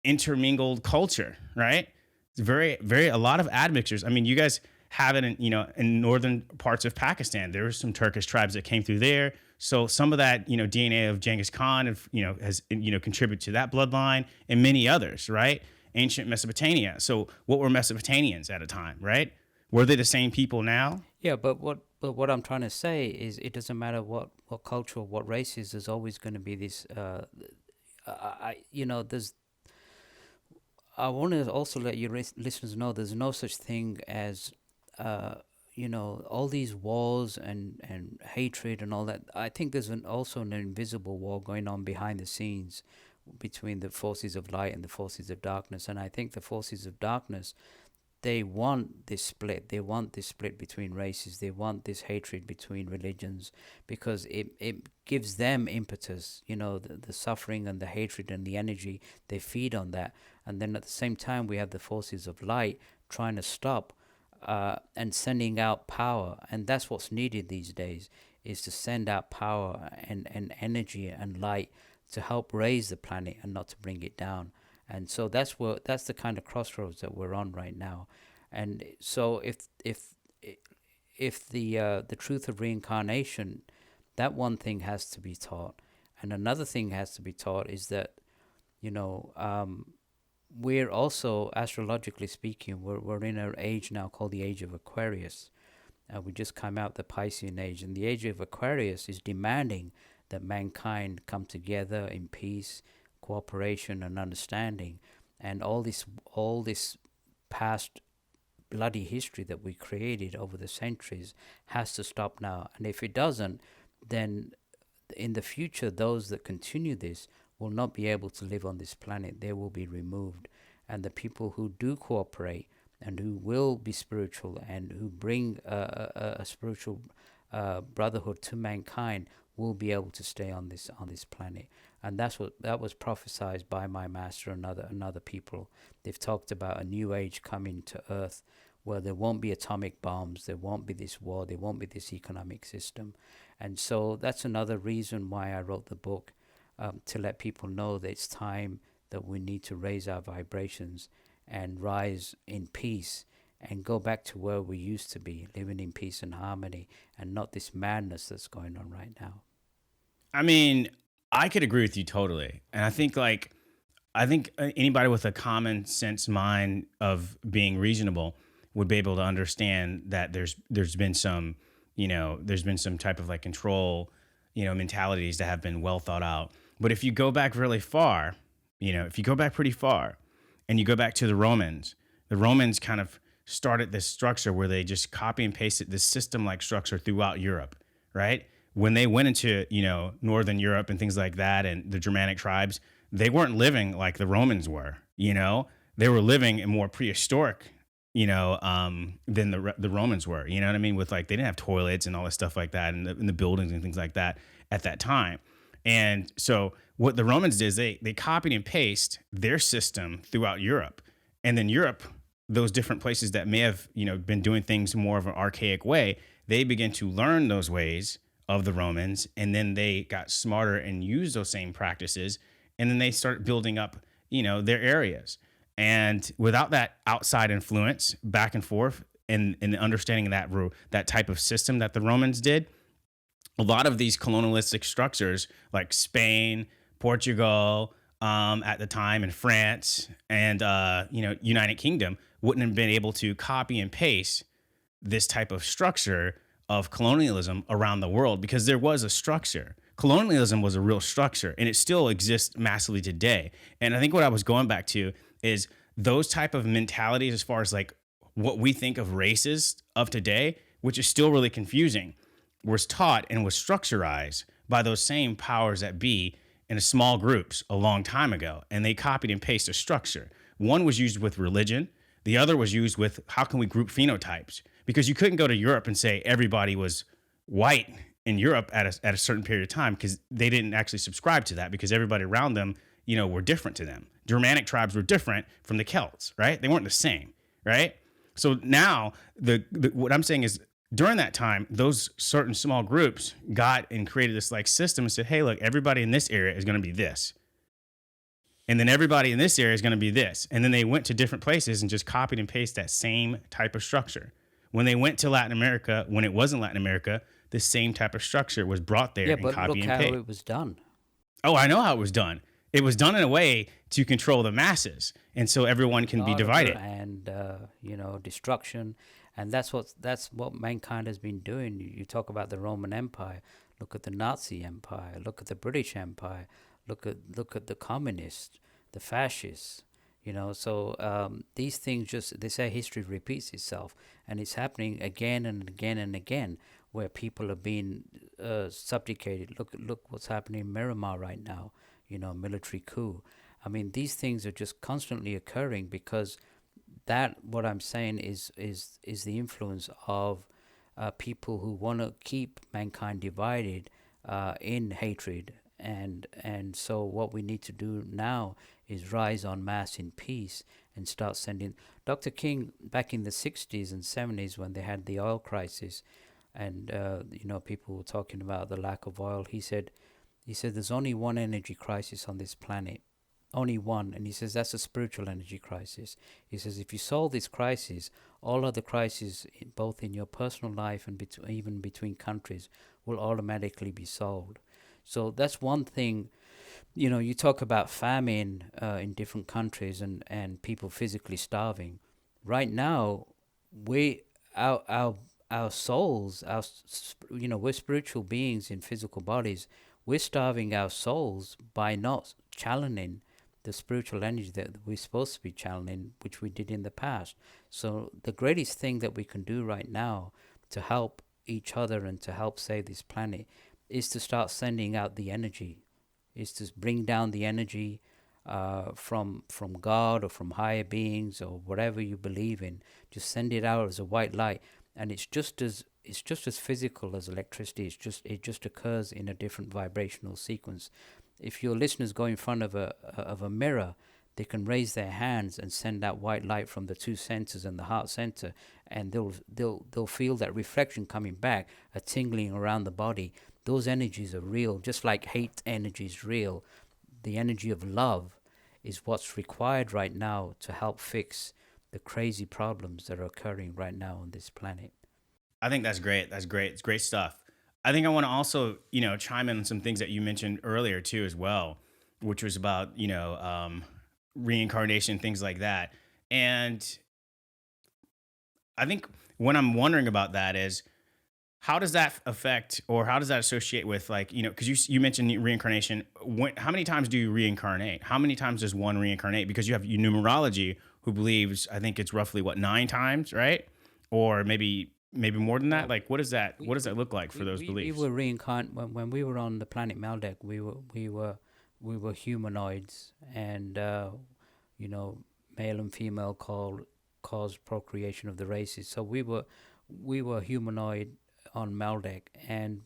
intermingled culture, right? It's a lot of admixtures. I mean, you guys have it in northern parts of Pakistan. There were some Turkish tribes that came through there. So some of that, DNA of Genghis Khan, has contributed to that bloodline, and many others, right? Ancient Mesopotamia. So what were Mesopotamians at a time, right? Were they the same people now? Yeah, but what I'm trying to say is it doesn't matter what culture or what race is. There's always going to be this. I want to also let your listeners know there's no such thing as all these wars and hatred and all that. I think there's also an invisible war going on behind the scenes between the forces of light and the forces of darkness. And I think the forces of darkness, they want this split. They want this split between races. They want this hatred between religions, because it gives them impetus, the suffering and the hatred and the energy, they feed on that. And then at the same time, we have the forces of light trying to stop and sending out power. And that's what's needed these days, is to send out power and energy and light to help raise the planet and not to bring it down. And so that's the kind of crossroads that we're on right now. And so if the truth of reincarnation, that one thing has to be taught. And another thing has to be taught is that, we're also, astrologically speaking, we're in an age now called the age of Aquarius. We just come out the Piscean age, and the age of Aquarius is demanding that mankind come together in peace, cooperation, and understanding. And all this past bloody history that we created over the centuries has to stop now. And if it doesn't, then in the future, those that continue this will not be able to live on this planet. They will be removed. And the people who do cooperate and who will be spiritual and who bring a spiritual brotherhood to mankind will be able to stay on this planet. And that was prophesied by my master and other people. They've talked about a new age coming to Earth where there won't be atomic bombs, there won't be this war, there won't be this economic system. And so that's another reason why I wrote the book, to let people know that it's time that we need to raise our vibrations and rise in peace and go back to where we used to be, living in peace and harmony, and not this madness that's going on right now. I mean, I could agree with you totally. And I think anybody with a common sense mind of being reasonable would be able to understand that there's been some type of like control, mentalities that have been well thought out. But if you go back really far, if you go back pretty far and you go back to the Romans kind of started this structure where they just copy and pasted this system-like structure throughout Europe, right? When they went into, Northern Europe and things like that and the Germanic tribes, they weren't living like the Romans were, They were living in more prehistoric, than the Romans were, you know what I mean? With like, they didn't have toilets and all this stuff like that in the buildings and things like that at that time. And so what the Romans did is they copied and pasted their system throughout Europe. And then Europe, those different places that may have, been doing things more of an archaic way, they began to learn those ways of the Romans. And then they got smarter and used those same practices. And then they started building up, their areas. And without that outside influence back and forth and understanding that type of system that the Romans did, a lot of these colonialistic structures like Spain, Portugal, at the time, and France and, United Kingdom wouldn't have been able to copy and paste this type of structure of colonialism around the world because there was a structure. Colonialism was a real structure and it still exists massively today. And I think what I was going back to is those type of mentalities as far as like what we think of races of today, which is still really confusing, was taught and was structurized by those same powers that be in small groups a long time ago. And they copied and pasted a structure. One was used with religion. The other was used with how can we group phenotypes? Because you couldn't go to Europe and say everybody was white in Europe at a certain period of time because they didn't actually subscribe to that because everybody around them, were different to them. Germanic tribes were different from the Celts, right? They weren't the same, right? So now what I'm saying is during that time, those certain small groups got and created this like system and said, hey, look, everybody in this area is going to be this. And then everybody in this area is going to be this. And then they went to different places and just copied and pasted that same type of structure. When they went to Latin America, when it wasn't Latin America, the same type of structure was brought there and copy and paste. Yeah, but look how it was done. Oh, I know how it was done. It was done in a way to control the masses. And so everyone can be divided. And, destruction. And that's what mankind has been doing. You talk about the Roman Empire. Look at the Nazi Empire. Look at the British Empire. Look at the communists, the fascists. So these things they say history repeats itself, and it's happening again and again and again, where people are being subjugated. Look what's happening in Myanmar right now. Military coup. I mean, these things are just constantly occurring because what I'm saying is the influence of people who want to keep mankind divided in hatred. And so what we need to do now is rise en masse in peace and start sending. Dr. King, back in the 60s and 70s when they had the oil crisis and people were talking about the lack of oil, he said there's only one energy crisis on this planet. Only one. And he says that's a spiritual energy crisis. He says if you solve this crisis, all other crises, both in your personal life and even between countries, will automatically be solved. So that's one thing. You talk about famine in different countries and people physically starving. Right now, our our souls, we're spiritual beings in physical bodies. We're starving our souls by not channeling the spiritual energy that we're supposed to be channeling, which we did in the past. So the greatest thing that we can do right now to help each other and to help save this planet is to start sending out the energy, is to bring down the energy from God or from higher beings or whatever you believe in. Just send it out as a white light, and it's just as physical as electricity. It just occurs in a different vibrational sequence. If your listeners go in front of a mirror, they can raise their hands and send out white light from the two centers and the heart center, and they'll feel that reflection coming back, a tingling around the body. Those energies are real, just like hate energy is real. The energy of love is what's required right now to help fix the crazy problems that are occurring right now on this planet. I think that's great. That's great. It's great stuff. I think I want to also, chime in on some things that you mentioned earlier too, as well, which was about, reincarnation, things like that. And I think what I'm wondering about that is, how does that affect, or how does that associate with, like, because you mentioned reincarnation. How many times do you reincarnate? How many times does one reincarnate? Because you have numerology, who believes, I think it's roughly 9 times, right? Or maybe more than that. Like, what does that look like for those beliefs? We were reincarnated when we were on the planet Maldek. We were humanoids, and male and female caused procreation of the races. So we were humanoid on Maldek, and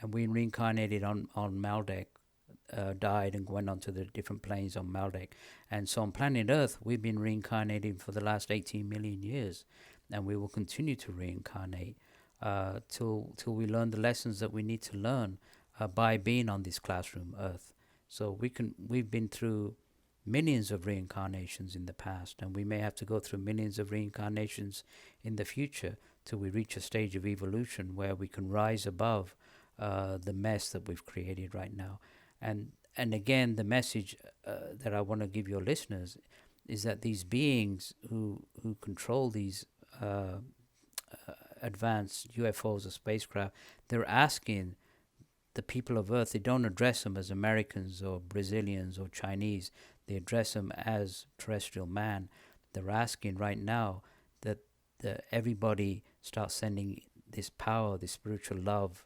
we reincarnated on Maldek, died and went on to the different planes on Maldek. And so on planet Earth, we've been reincarnating for the last 18 million years, and we will continue to reincarnate till we learn the lessons that we need to learn by being on this classroom Earth. So we've been through millions of reincarnations in the past, and we may have to go through millions of reincarnations in the future till we reach a stage of evolution where we can rise above the mess that we've created right now. And again, the message that I want to give your listeners is that these beings who control these advanced UFOs or spacecraft, they're asking the people of Earth. They don't address them as Americans or Brazilians or Chinese. They address them as terrestrial man. They're asking right now that everybody start sending this power, this spiritual love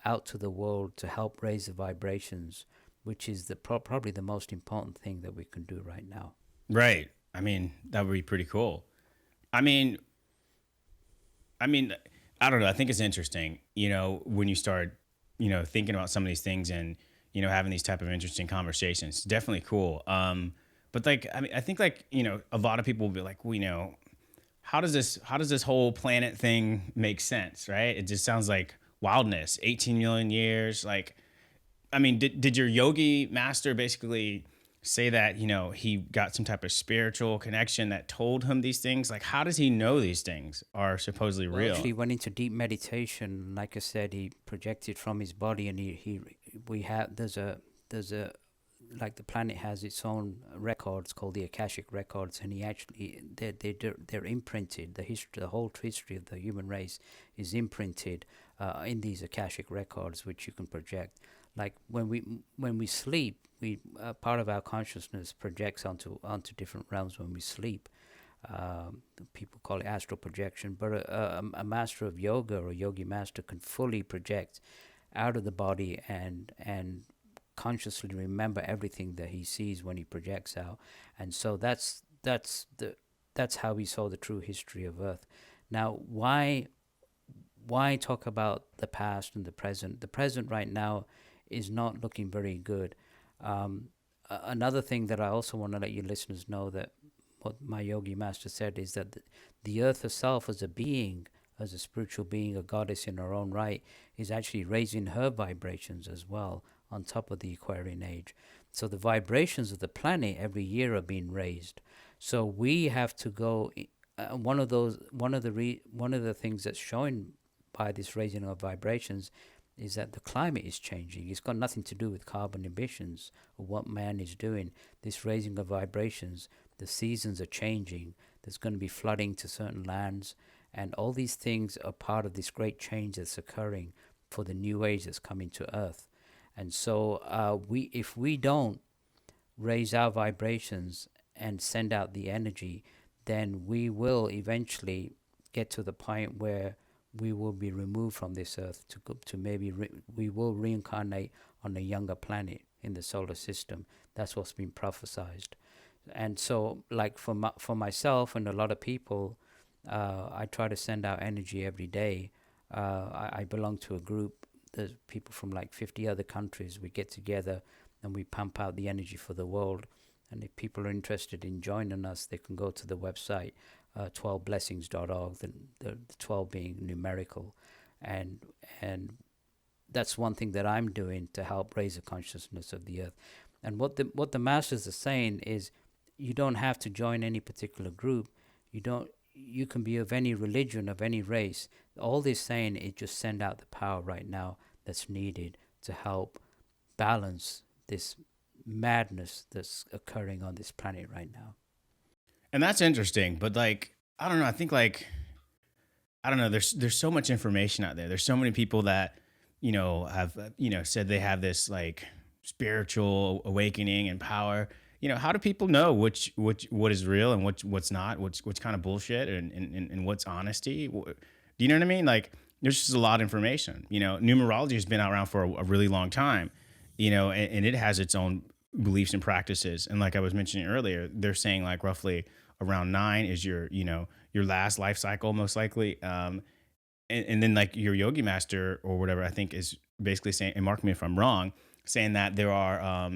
out to the world to help raise the vibrations, which is probably the most important thing that we can do right now. Right. I mean, that would be pretty cool. I mean, I don't know. I think it's interesting, when you start, thinking about some of these things and, having these type of interesting conversations. Definitely cool. But like, I think, like, a lot of people will be like, well, how does this whole planet thing make sense? Right. It just sounds like wildness, 18 million years. Like, did your Yogi Master basically say that, he got some type of spiritual connection that told him these things? Like, how does he know these things are supposedly real? Actually went into deep meditation. Like I said, he projected from his body, and there's a like the planet has its own records called the Akashic records, and they're imprinted. The whole history of the human race is imprinted in these Akashic records, which you can project. Like when we sleep, part of our consciousness projects onto different realms when we sleep. People call it astral projection, but a master of yoga or a Yogi Master can fully project out of the body and consciously remember everything that he sees when he projects out. And so that's how we saw the true history of Earth. Now, why talk about the past and the present? The present right now is not looking very good. Another thing that I also want to let you listeners know, that what my Yogi Master said, is that the Earth herself as a being, as a spiritual being, a goddess in her own right, is actually raising her vibrations as well on top of the Aquarian age. So the vibrations of the planet every year are being raised. So we have to go. One of the things that's shown by this raising of vibrations is that the climate is changing. It's got nothing to do with carbon emissions or what man is doing. This raising of vibrations, the seasons are changing. There's going to be flooding to certain lands, And all these things are part of this great change that's occurring for the new age that's coming to Earth. And so if we don't raise our vibrations and send out the energy, then we will eventually get to the point where we will be removed from this earth to maybe we will reincarnate on a younger planet in the solar system. That's what's been prophesized. And so, like for myself and a lot of people, I try to send out energy every day. I belong to a group. There's people from like 50 other countries. We get together and we pump out the energy for the world. And if people are interested in joining us, they can go to the website, 12blessings.org, the 12 being numerical. And that's one thing that I'm doing to help raise the consciousness of the earth. And what the masters are saying is, you don't have to join any particular group. You can be of any religion, of any race. All they're saying is just send out the power right now that's needed to help balance this madness that's occurring on this planet right now. And that's interesting, but like, I don't know, I think like, I don't know, there's so much information out there. There's so many people that, have, said they have this like spiritual awakening and power. How do people know what is real and what's not, what's kind of bullshit and what's honesty? Do you know what I mean? Like, there's just a lot of information. Numerology has been around for a really long time, and it has its own beliefs and practices. And like I was mentioning earlier, they're saying like roughly around 9 is your last life cycle, most likely. And then like your Yogi Master or whatever, I think is basically saying, and mark me if I'm wrong, saying that there are,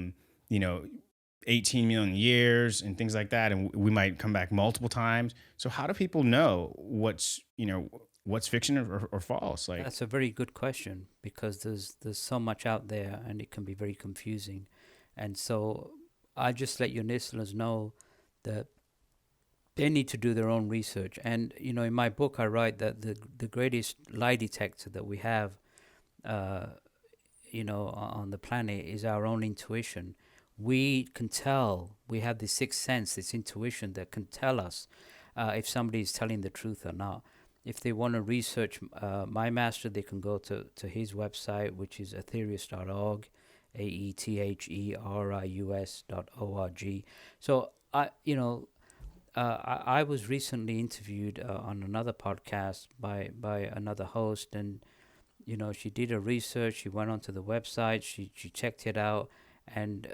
18 million years and things like that. And we might come back multiple times. So how do people know what's fiction or false? Like, that's a very good question, because there's so much out there and it can be very confusing. And so I just let your listeners know that they need to do their own research. And, in my book, I write that the greatest lie detector that we have, on the planet is our own intuition. We can tell, we have this sixth sense, this intuition that can tell us if somebody is telling the truth or not. If they want to research my master, they can go to his website, which is aetherius.org, aetherius.org. So I was recently interviewed on another podcast by another host, and she did her research. She went onto the website. She checked it out, and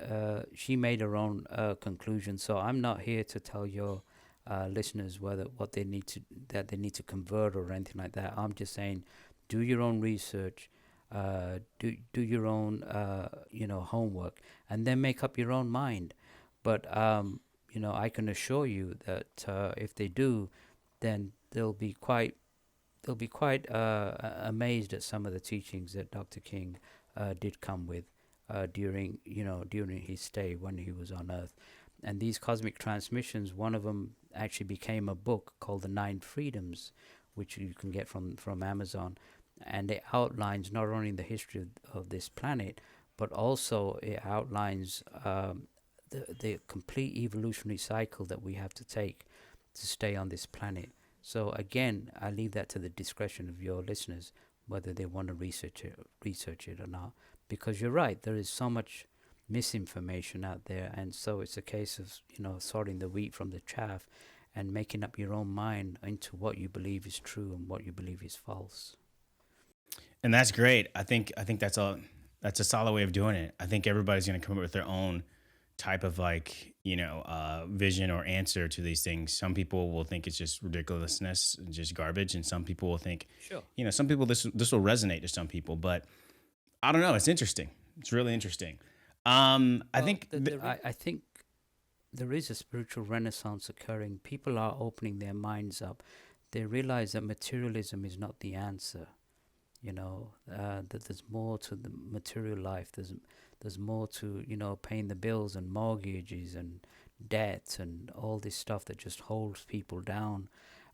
she made her own conclusion. So I'm not here to tell your listeners what they need to convert or anything like that. I'm just saying, do your own research, do your own homework, and then make up your own mind. But I can assure you that if they do, then they'll be quite amazed at some of the teachings that Dr. King did come with during his stay when he was on Earth. And these cosmic transmissions, one of them actually became a book called The 9 Freedoms, which you can get from Amazon. And it outlines not only the history of this planet, but also it outlines the complete evolutionary cycle that we have to take to stay on this planet. So again, I leave that to the discretion of your listeners, whether they want to research it or not. Because you're right, there is so much misinformation out there, and so it's a case of sorting the wheat from the chaff and making up your own mind into what you believe is true and what you believe is false. And that's great. I think that's a solid way of doing it. I think everybody's going to come up with their own type of vision or answer to these things. Some people will think it's just ridiculousness and just garbage, and some people will think, sure, some people this will resonate to some people, but I don't know. It's interesting. It's really interesting. I think there is a spiritual renaissance occurring. People are opening their minds up. They realize that materialism is not the answer. That there's more to the material life. There's more to paying the bills and mortgages and debts and all this stuff that just holds people down.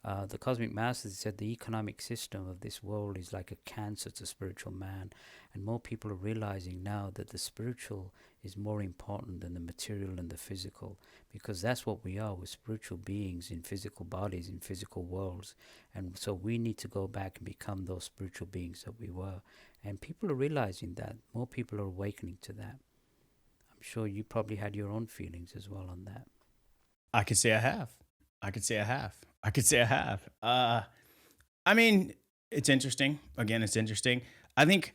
The Cosmic Masters said the economic system of this world is like a cancer to spiritual man, and more people are realizing now that the spiritual is more important than the material and the physical, because that's what we are. We're spiritual beings in physical bodies, in physical worlds, and so we need to go back and become those spiritual beings that we were. And people are realizing that. More people are awakening to that. I'm sure you probably had your own feelings as well on that. I could say I have. I could say I have. I could say I have. I mean, it's interesting. Again, it's interesting. I think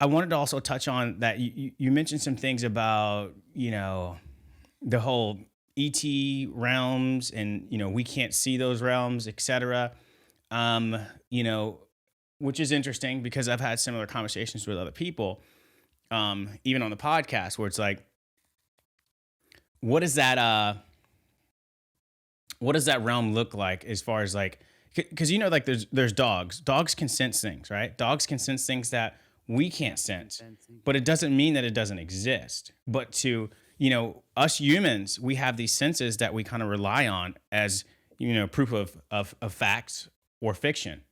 I wanted to also touch on that. You mentioned some things about, the whole ET realms and, we can't see those realms, etc. Um, you know, which is interesting because I've had similar conversations with other people, even on the podcast, where it's like, what does that realm look like as far as like, because like there's dogs can sense things, right? Dogs can sense things that we can't sense, but it doesn't mean that it doesn't exist. But to us humans, we have these senses that we kind of rely on as proof of facts or fiction.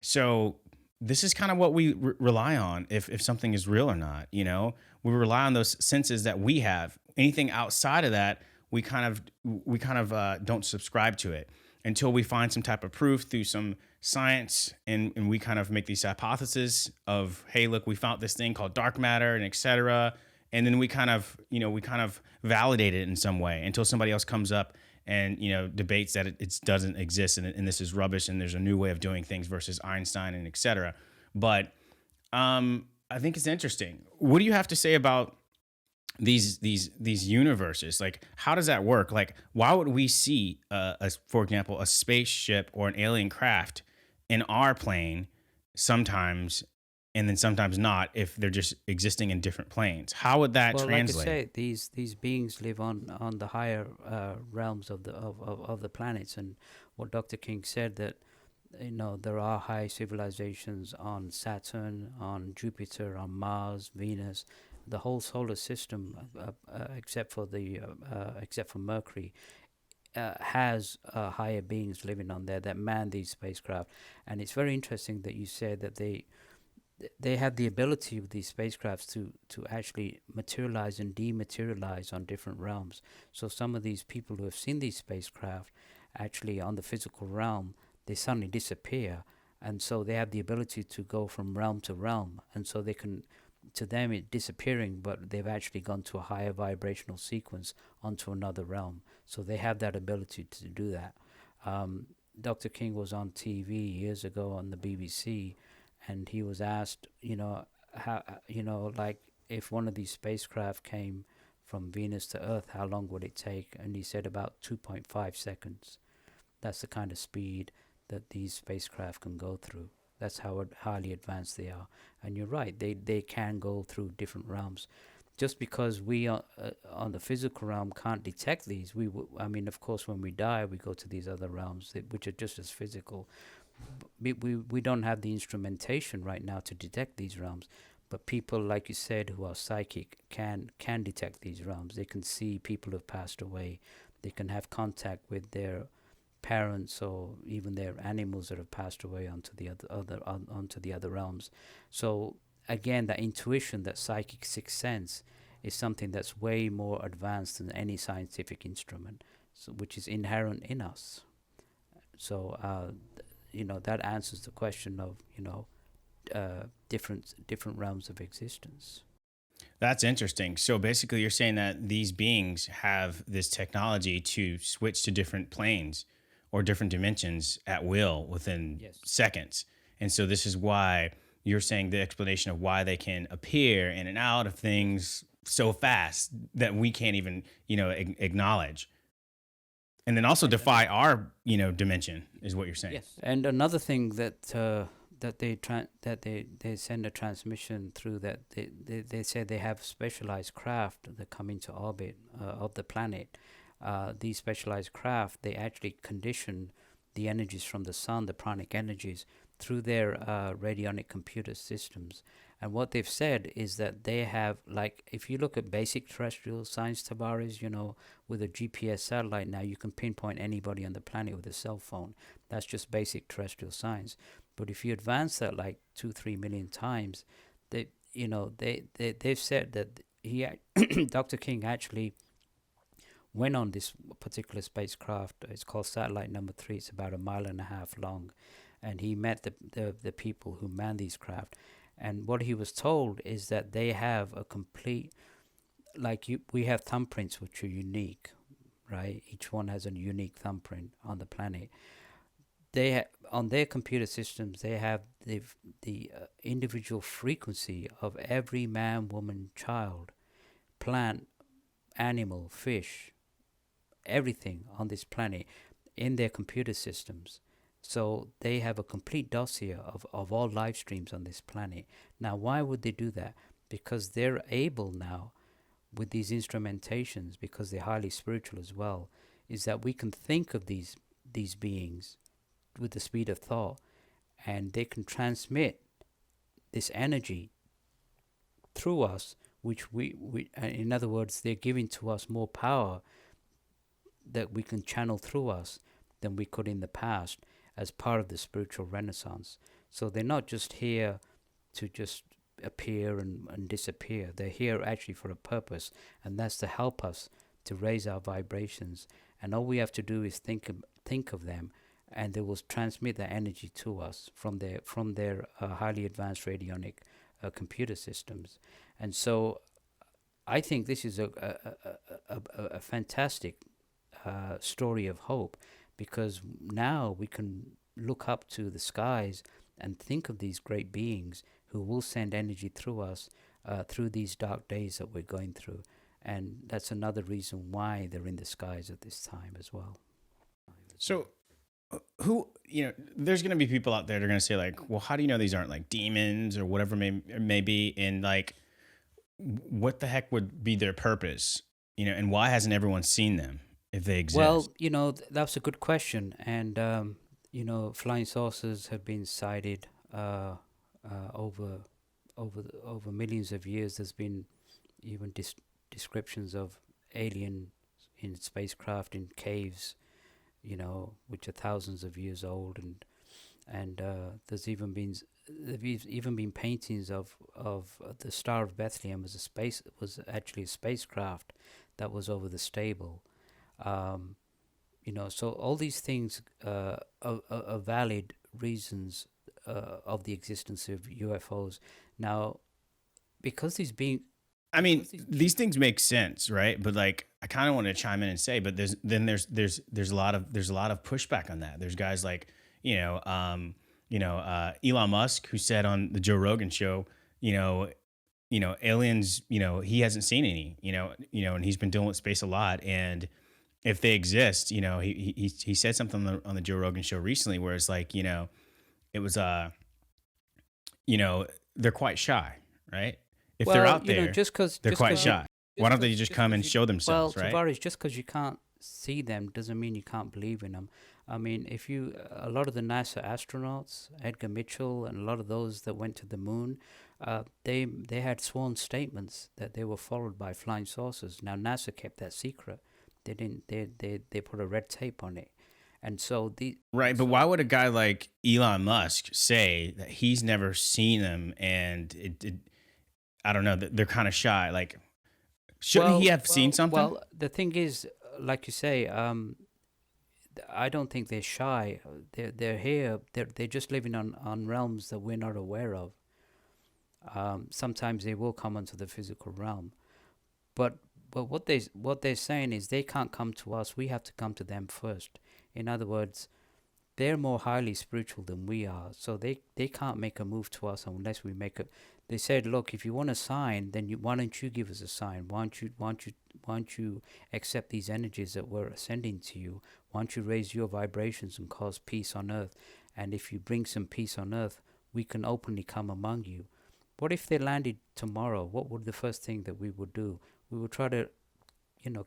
So this is kind of what we rely on if something is real or not. We rely on those senses that we have. Anything outside of that, we kind of don't subscribe to it until we find some type of proof through some science, and we kind of make these hypotheses of, hey, look, we found this thing called dark matter and et cetera. And then we kind of validate it in some way until somebody else comes up and debates that it doesn't exist and this is rubbish and there's a new way of doing things versus Einstein and et cetera. But I think it's interesting. What do you have to say about these universes? Like, how does that work? Like, why would we see, for example, a spaceship or an alien craft in our plane sometimes, and then sometimes not, if they're just existing in different planes? How would that translate? Like I say, these beings live on the higher realms of the planets, and what Dr. King said, that there are high civilizations on Saturn, on Jupiter, on Mars, Venus, the whole solar system, except for Mercury, has higher beings living on there that man these spacecraft. And it's very interesting that you said that they have the ability of these spacecrafts to actually materialize and dematerialize on different realms. So some of these people who have seen these spacecraft actually on the physical realm, they suddenly disappear, and so they have the ability to go from realm to realm, and so they can, to them it's disappearing, but they've actually gone to a higher vibrational sequence onto another realm. So they have that ability to do that. Dr. King was on TV years ago on the BBC, and he was asked, how, like, if one of these spacecraft came from Venus to Earth, how long would it take? And he said about 2.5 seconds. That's the kind of speed that these spacecraft can go through. That's how highly advanced they are. And you're right, they can go through different realms. Just because we on the physical realm can't detect these, of course, when we die, we go to these other realms which are just as physical. We don't have the instrumentation right now to detect these realms, but people, like you said, who are psychic can detect these realms. They can see people who have passed away. They can have contact with their parents or even their animals that have passed away onto the other realms. So again, that intuition, that psychic sixth sense, is something that's way more advanced than any scientific instrument, which is inherent in us. So that answers the question of different realms of existence. That's interesting. So basically, you're saying that these beings have this technology to switch to different planes or different dimensions at will within seconds. And so this is why you're saying the explanation of why they can appear in and out of things so fast that we can't even, acknowledge. And then also defy our, dimension is what you're saying. Yes. And another thing that they send a transmission through, that they say they have specialized craft that come into orbit of the planet. These specialized craft, they actually condition the energies from the sun, the pranic energies, through their radionic computer systems. And what they've said is that they have, like, if you look at basic terrestrial science, Tavares, with a GPS satellite now, you can pinpoint anybody on the planet with a cell phone. That's just basic terrestrial science. But if you advance that like 2-3 million times, they've said that Dr. King actually went on this particular spacecraft. It's called Satellite Number 3. It's about 1.5 miles long, and he met the people who man these craft. And what he was told is that they have a complete, we have thumbprints which are unique, right? Each one has a unique thumbprint on the planet. On their computer systems, they have the individual frequency of every man, woman, child, plant, animal, fish, everything on this planet in their computer systems. So they have a complete dossier of all live streams on this planet. Now, why would they do that? Because they're able now, with these instrumentations, because they're highly spiritual as well, is that we can think of these beings with the speed of thought, and they can transmit this energy through us, which we in other words, they're giving to us more power that we can channel through us than we could in the past as part of the spiritual renaissance. So they're not just here to just appear and disappear. They're here actually for a purpose, and that's to help us to raise our vibrations. And all we have to do is think of them, and they will transmit that energy to us from their highly advanced radionic computer systems. And so I think this is a fantastic story of hope, because now we can look up to the skies and think of these great beings who will send energy through us through these dark days that we're going through. And that's another reason why they're in the skies at this time as well. So there's going to be people out there that are going to say, like, well, how do you know these aren't like demons or whatever may be? And like, what the heck would be their purpose? And why hasn't everyone seen them if they exist? Well, that's a good question. And, flying saucers have been sighted over millions of years. There's been even descriptions of alien in spacecraft in caves, which are thousands of years old, and there's even been paintings of the Star of Bethlehem was actually a spacecraft that was over the stable. So all these things are valid reasons of the existence of UFOs. Now, because these these things make sense, right? But like, I kind of want to chime in and say, but there's a lot of pushback on that. There's guys like, Elon Musk, who said on the Joe Rogan show, aliens, he hasn't seen any, and he's been dealing with space a lot. And if they exist, he said something on the Joe Rogan show recently where it's like, it was, they're quite shy, right? If they're out there, they're quite shy. Why don't they just come and show themselves, right? Well, Tavares, just because you can't see them doesn't mean you can't believe in them. I mean, a lot of the NASA astronauts, Edgar Mitchell, and a lot of those that went to the moon, they had sworn statements that they were followed by flying saucers. Now, NASA kept that secret. They didn't. They put a red tape on it. And so but why would a guy like Elon Musk say that he's never seen them, and I don't know, they're kind of shy? Like, shouldn't he have seen something? Well, the thing is, like you say, I don't think they're shy. They're here. They're just living on realms that we're not aware of. Sometimes they will come into the physical realm, but what they're saying is they can't come to us. We have to come to them first. In other words, they're more highly spiritual than we are, so they can't make a move to us unless we make it. They said, look, if you want a sign, then why don't you give us a sign? Why don't you accept these energies that we're sending to you? Why don't you raise your vibrations and cause peace on earth? And if you bring some peace on earth, we can openly come among you. What if they landed tomorrow? What would the first thing that we would do? We would try to,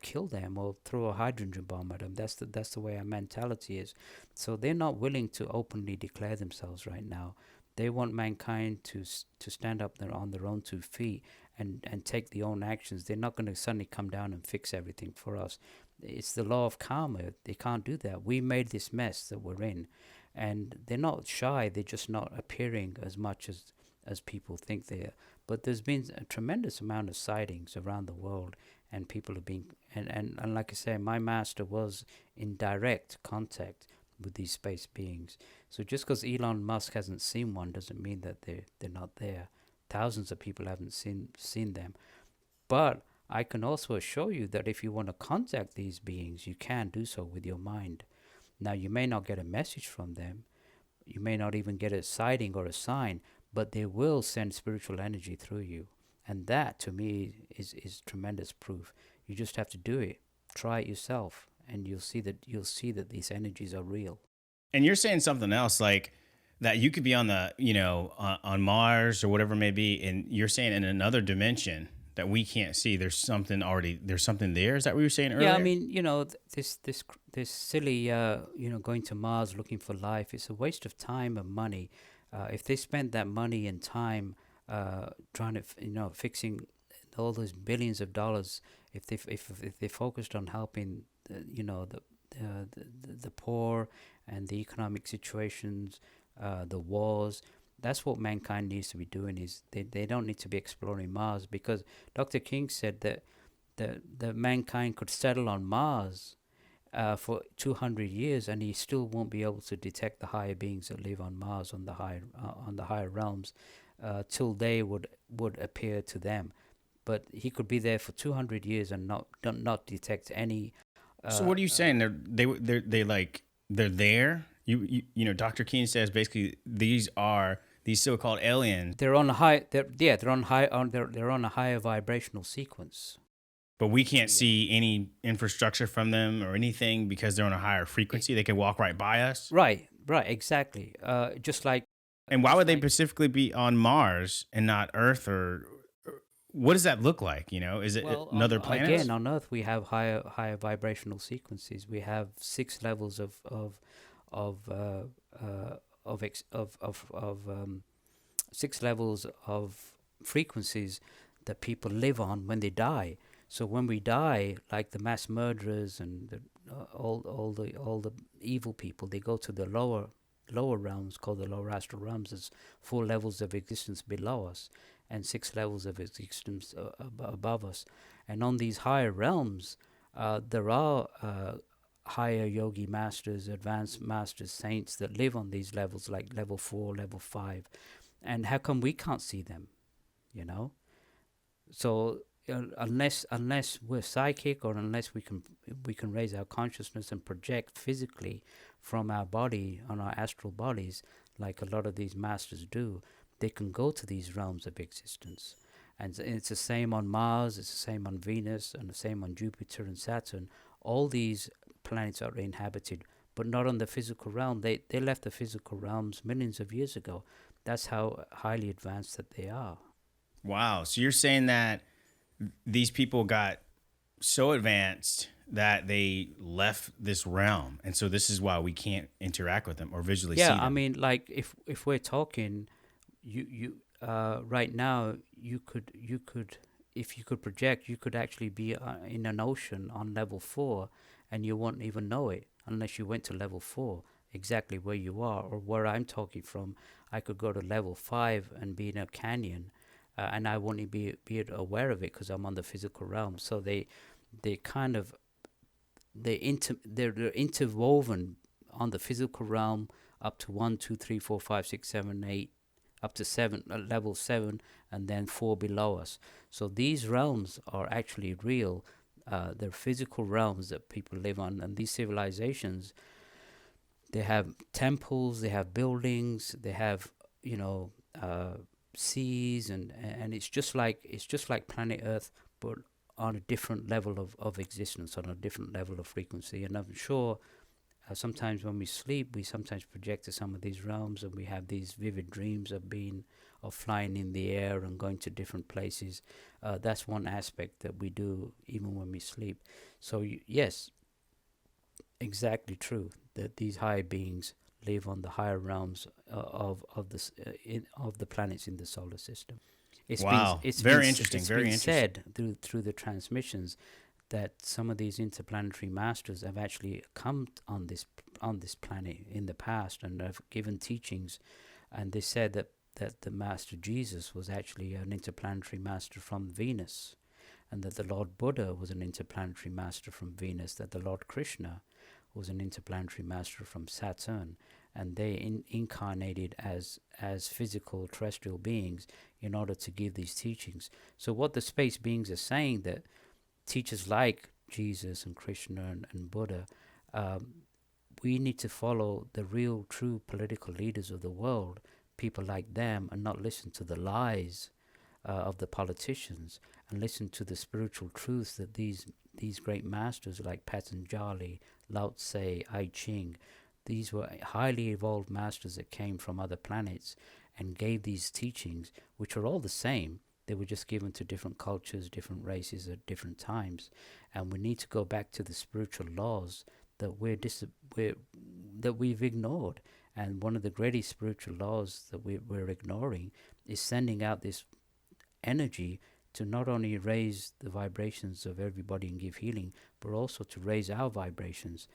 kill them or throw a hydrogen bomb at them. That's the way our mentality is. So they're not willing to openly declare themselves right now. They want mankind to stand up there on their own 2 feet and take their own actions. They're not going to suddenly come down and fix everything for us. It's the law of karma. They can't do that. We made this mess that we're in, and they're not shy. They're just not appearing as much as people think they are. But there's been a tremendous amount of sightings around the world, and people have been, and like I say, my master was in direct contact with these space beings. So just because Elon Musk hasn't seen one doesn't mean that they're not there. Thousands of people haven't seen them. But I can also assure you that if you want to contact these beings, you can do so with your mind. Now, you may not get a message from them. You may not even get a sighting or a sign, but they will send spiritual energy through you. And that, to me, is tremendous proof. You just have to do it. Try it yourself, and you'll see that these energies are real. And you're saying something else, like that you could be on the, on Mars or whatever it may be, and you're saying in another dimension that we can't see. There's something there. Is that what you were saying earlier? Yeah, I mean, this silly, going to Mars looking for life, it's a waste of time and money. If they spent that money and time trying to, fixing all those billions of dollars, if they focused on helping, the poor and the economic situations, the wars. That's what mankind needs to be doing. Is they don't need to be exploring Mars, because Dr. King said that the mankind could settle on Mars for 200 years, and he still won't be able to detect the higher beings that live on Mars, on the higher realms, till they would appear to them. But he could be there for 200 years and not detect any. So what are you saying? They're there. Dr. King says basically these so-called aliens. They're on a high. They're on a higher vibrational sequence. But we can't see any infrastructure from them or anything because they're on a higher frequency. They can walk right by us. Right, exactly. Just like. And why would they specifically be on Mars and not Earth, or what does that look like? Is it another planet? Again, on Earth we have higher vibrational sequences. We have 6 levels of 6 levels of frequencies that people live on when they die. So when we die, like the mass murderers and all the evil people, they go to the lower realms called the lower astral realms. There's 4 levels of existence below us and 6 levels of existence above us. And on these higher realms, there are higher yogi masters, advanced masters, saints that live on these levels, like level 4, level 5. And how come we can't see them? So unless we're psychic, or unless we can raise our consciousness and project physically from our body on our astral bodies, like a lot of these masters do, they can go to these realms of existence. And it's the same on Mars, it's the same on Venus, and the same on Jupiter and Saturn. All these planets are inhabited, but not on the physical realm. They left the physical realms millions of years ago. That's how highly advanced that they are. Wow. So you're saying that these people got so advanced that they left this realm, and so this is why we can't interact with them or visually see them. Yeah, I mean, like if we're talking, you right now you could if you could project, you could actually be in an ocean on level 4, and you won't even know it unless you went to level 4, exactly where you are. Or where I'm talking from, I could go to level 5 and be in a canyon, and I won't be aware of it because I'm on the physical realm. So they're interwoven on the physical realm up to 1, 2, 3, 4, 5, 6, 7, 8, up to 7, level 7, and then 4 below us. So these realms are actually real. They're physical realms that people live on, and these civilizations, they have temples, they have buildings, they have seas, and it's just like planet Earth, but on a different level of existence, on a different level of frequency. And I'm sure sometimes when we sleep, we sometimes project to some of these realms, and we have these vivid dreams of flying in the air and going to different places. That's one aspect that we do even when we sleep. So yes, exactly true that these higher beings live on the higher realms of the planets in the solar system. Wow. Very interesting. It's Very been interesting. said through the transmissions that some of these interplanetary masters have actually come on this planet in the past and have given teachings, and they said that the Master Jesus was actually an interplanetary master from Venus, and that the Lord Buddha was an interplanetary master from Venus, that the Lord Krishna was an interplanetary master from Saturn, and they incarnated as physical terrestrial beings in order to give these teachings. So what the space beings are saying, that teachers like Jesus and Krishna and Buddha, we need to follow the real, true political leaders of the world, people like them, and not listen to the lies of the politicians, and listen to the spiritual truths that these great masters like Patanjali, Lao Tse, I Ching, these were highly evolved masters that came from other planets and gave these teachings, which are all the same. They were just given to different cultures, different races at different times. And we need to go back to the spiritual laws that that we've ignored. And one of the greatest spiritual laws that we're ignoring is sending out this energy to not only raise the vibrations of everybody and give healing, but also to raise our vibrations.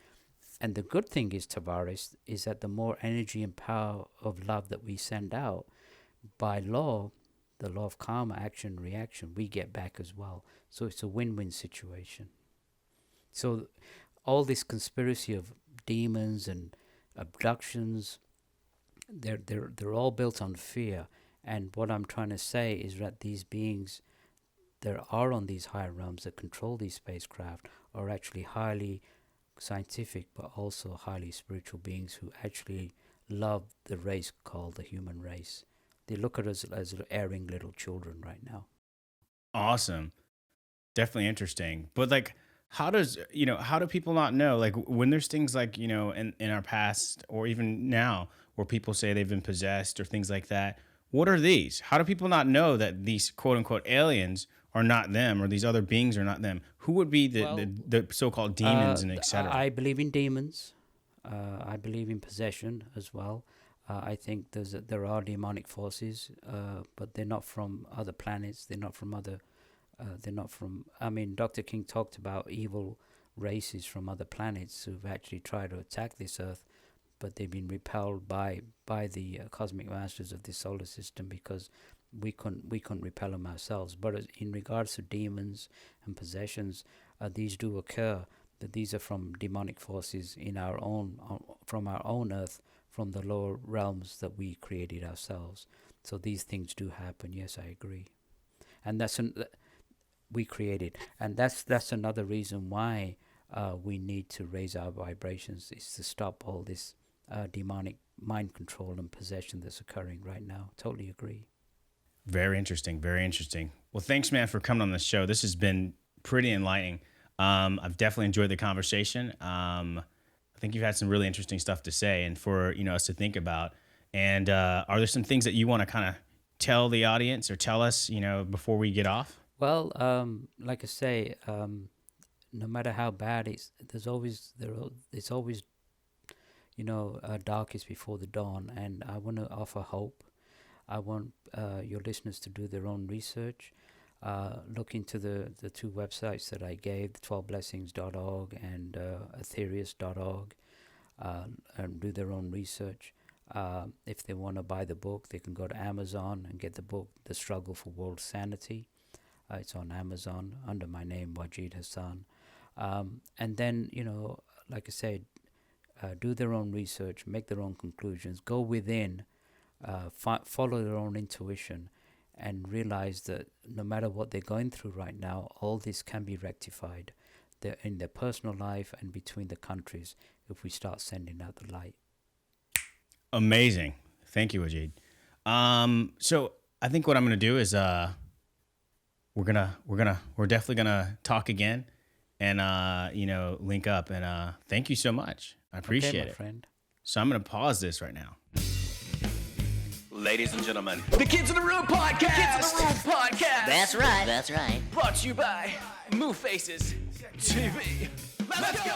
And the good thing is, Tavares, is that the more energy and power of love that we send out, by law, the law of karma, action, reaction, we get back as well. So it's a win-win situation. So all this conspiracy of demons and abductions, they're all built on fear. And what I'm trying to say is that these beings that are on these higher realms that control these spacecraft are actually highly scientific, but also highly spiritual beings who actually love the race called the human race. They look at us as erring little children right now. Awesome. Definitely interesting. But like, how do people not know? Like when there's things like, in our past or even now where people say they've been possessed or things like that, what are these? How do people not know that these quote unquote aliens are not them, or these other beings are not them? Who would be the so-called demons and etc.? I believe in demons. I believe in possession as well. I think there are demonic forces, but they're not from other planets. They're not from other. I mean, Dr. King talked about evil races from other planets who've actually tried to attack this Earth, but they've been repelled by the cosmic masters of this solar system because we couldn't repel them ourselves. But in regards to demons and possessions, these do occur. That these are from demonic forces from our own Earth, from the lower realms that we created ourselves. So these things do happen. Yes, I agree, and we created, and that's another reason why we need to raise our vibrations, is to stop all this demonic mind control and possession that's occurring right now. Totally agree. Very interesting. Very interesting. Well, thanks, man, for coming on the show. This has been pretty enlightening. I've definitely enjoyed the conversation. I think you've had some really interesting stuff to say and for us to think about. And are there some things that you want to kind of tell the audience or tell us, before we get off? Well, like I say, no matter how bad it's always darkest before the dawn, and I want to offer hope. I want your listeners to do their own research. Look into the two websites that I gave, 12blessings.org and aetherius.org, and do their own research. If they want to buy the book, they can go to Amazon and get the book, The Struggle for World Sanity. It's on Amazon under my name, Wajid Hassan. And then, like I said, do their own research, make their own conclusions, go within, follow their own intuition, and realize that no matter what they're going through right now, all this can be rectified in their personal life and between the countries if we start sending out the light. Amazing. Thank you, Wajid. So I think what I'm going to do is we're definitely gonna talk again and link up, and thank you so much. I appreciate it, friend. So I'm gonna pause this right now. Ladies and gentlemen, The Kids in the Room Podcast! Kids in the Room Podcast! That's right. That's right. Brought to you by Move Faces TV. Let's go!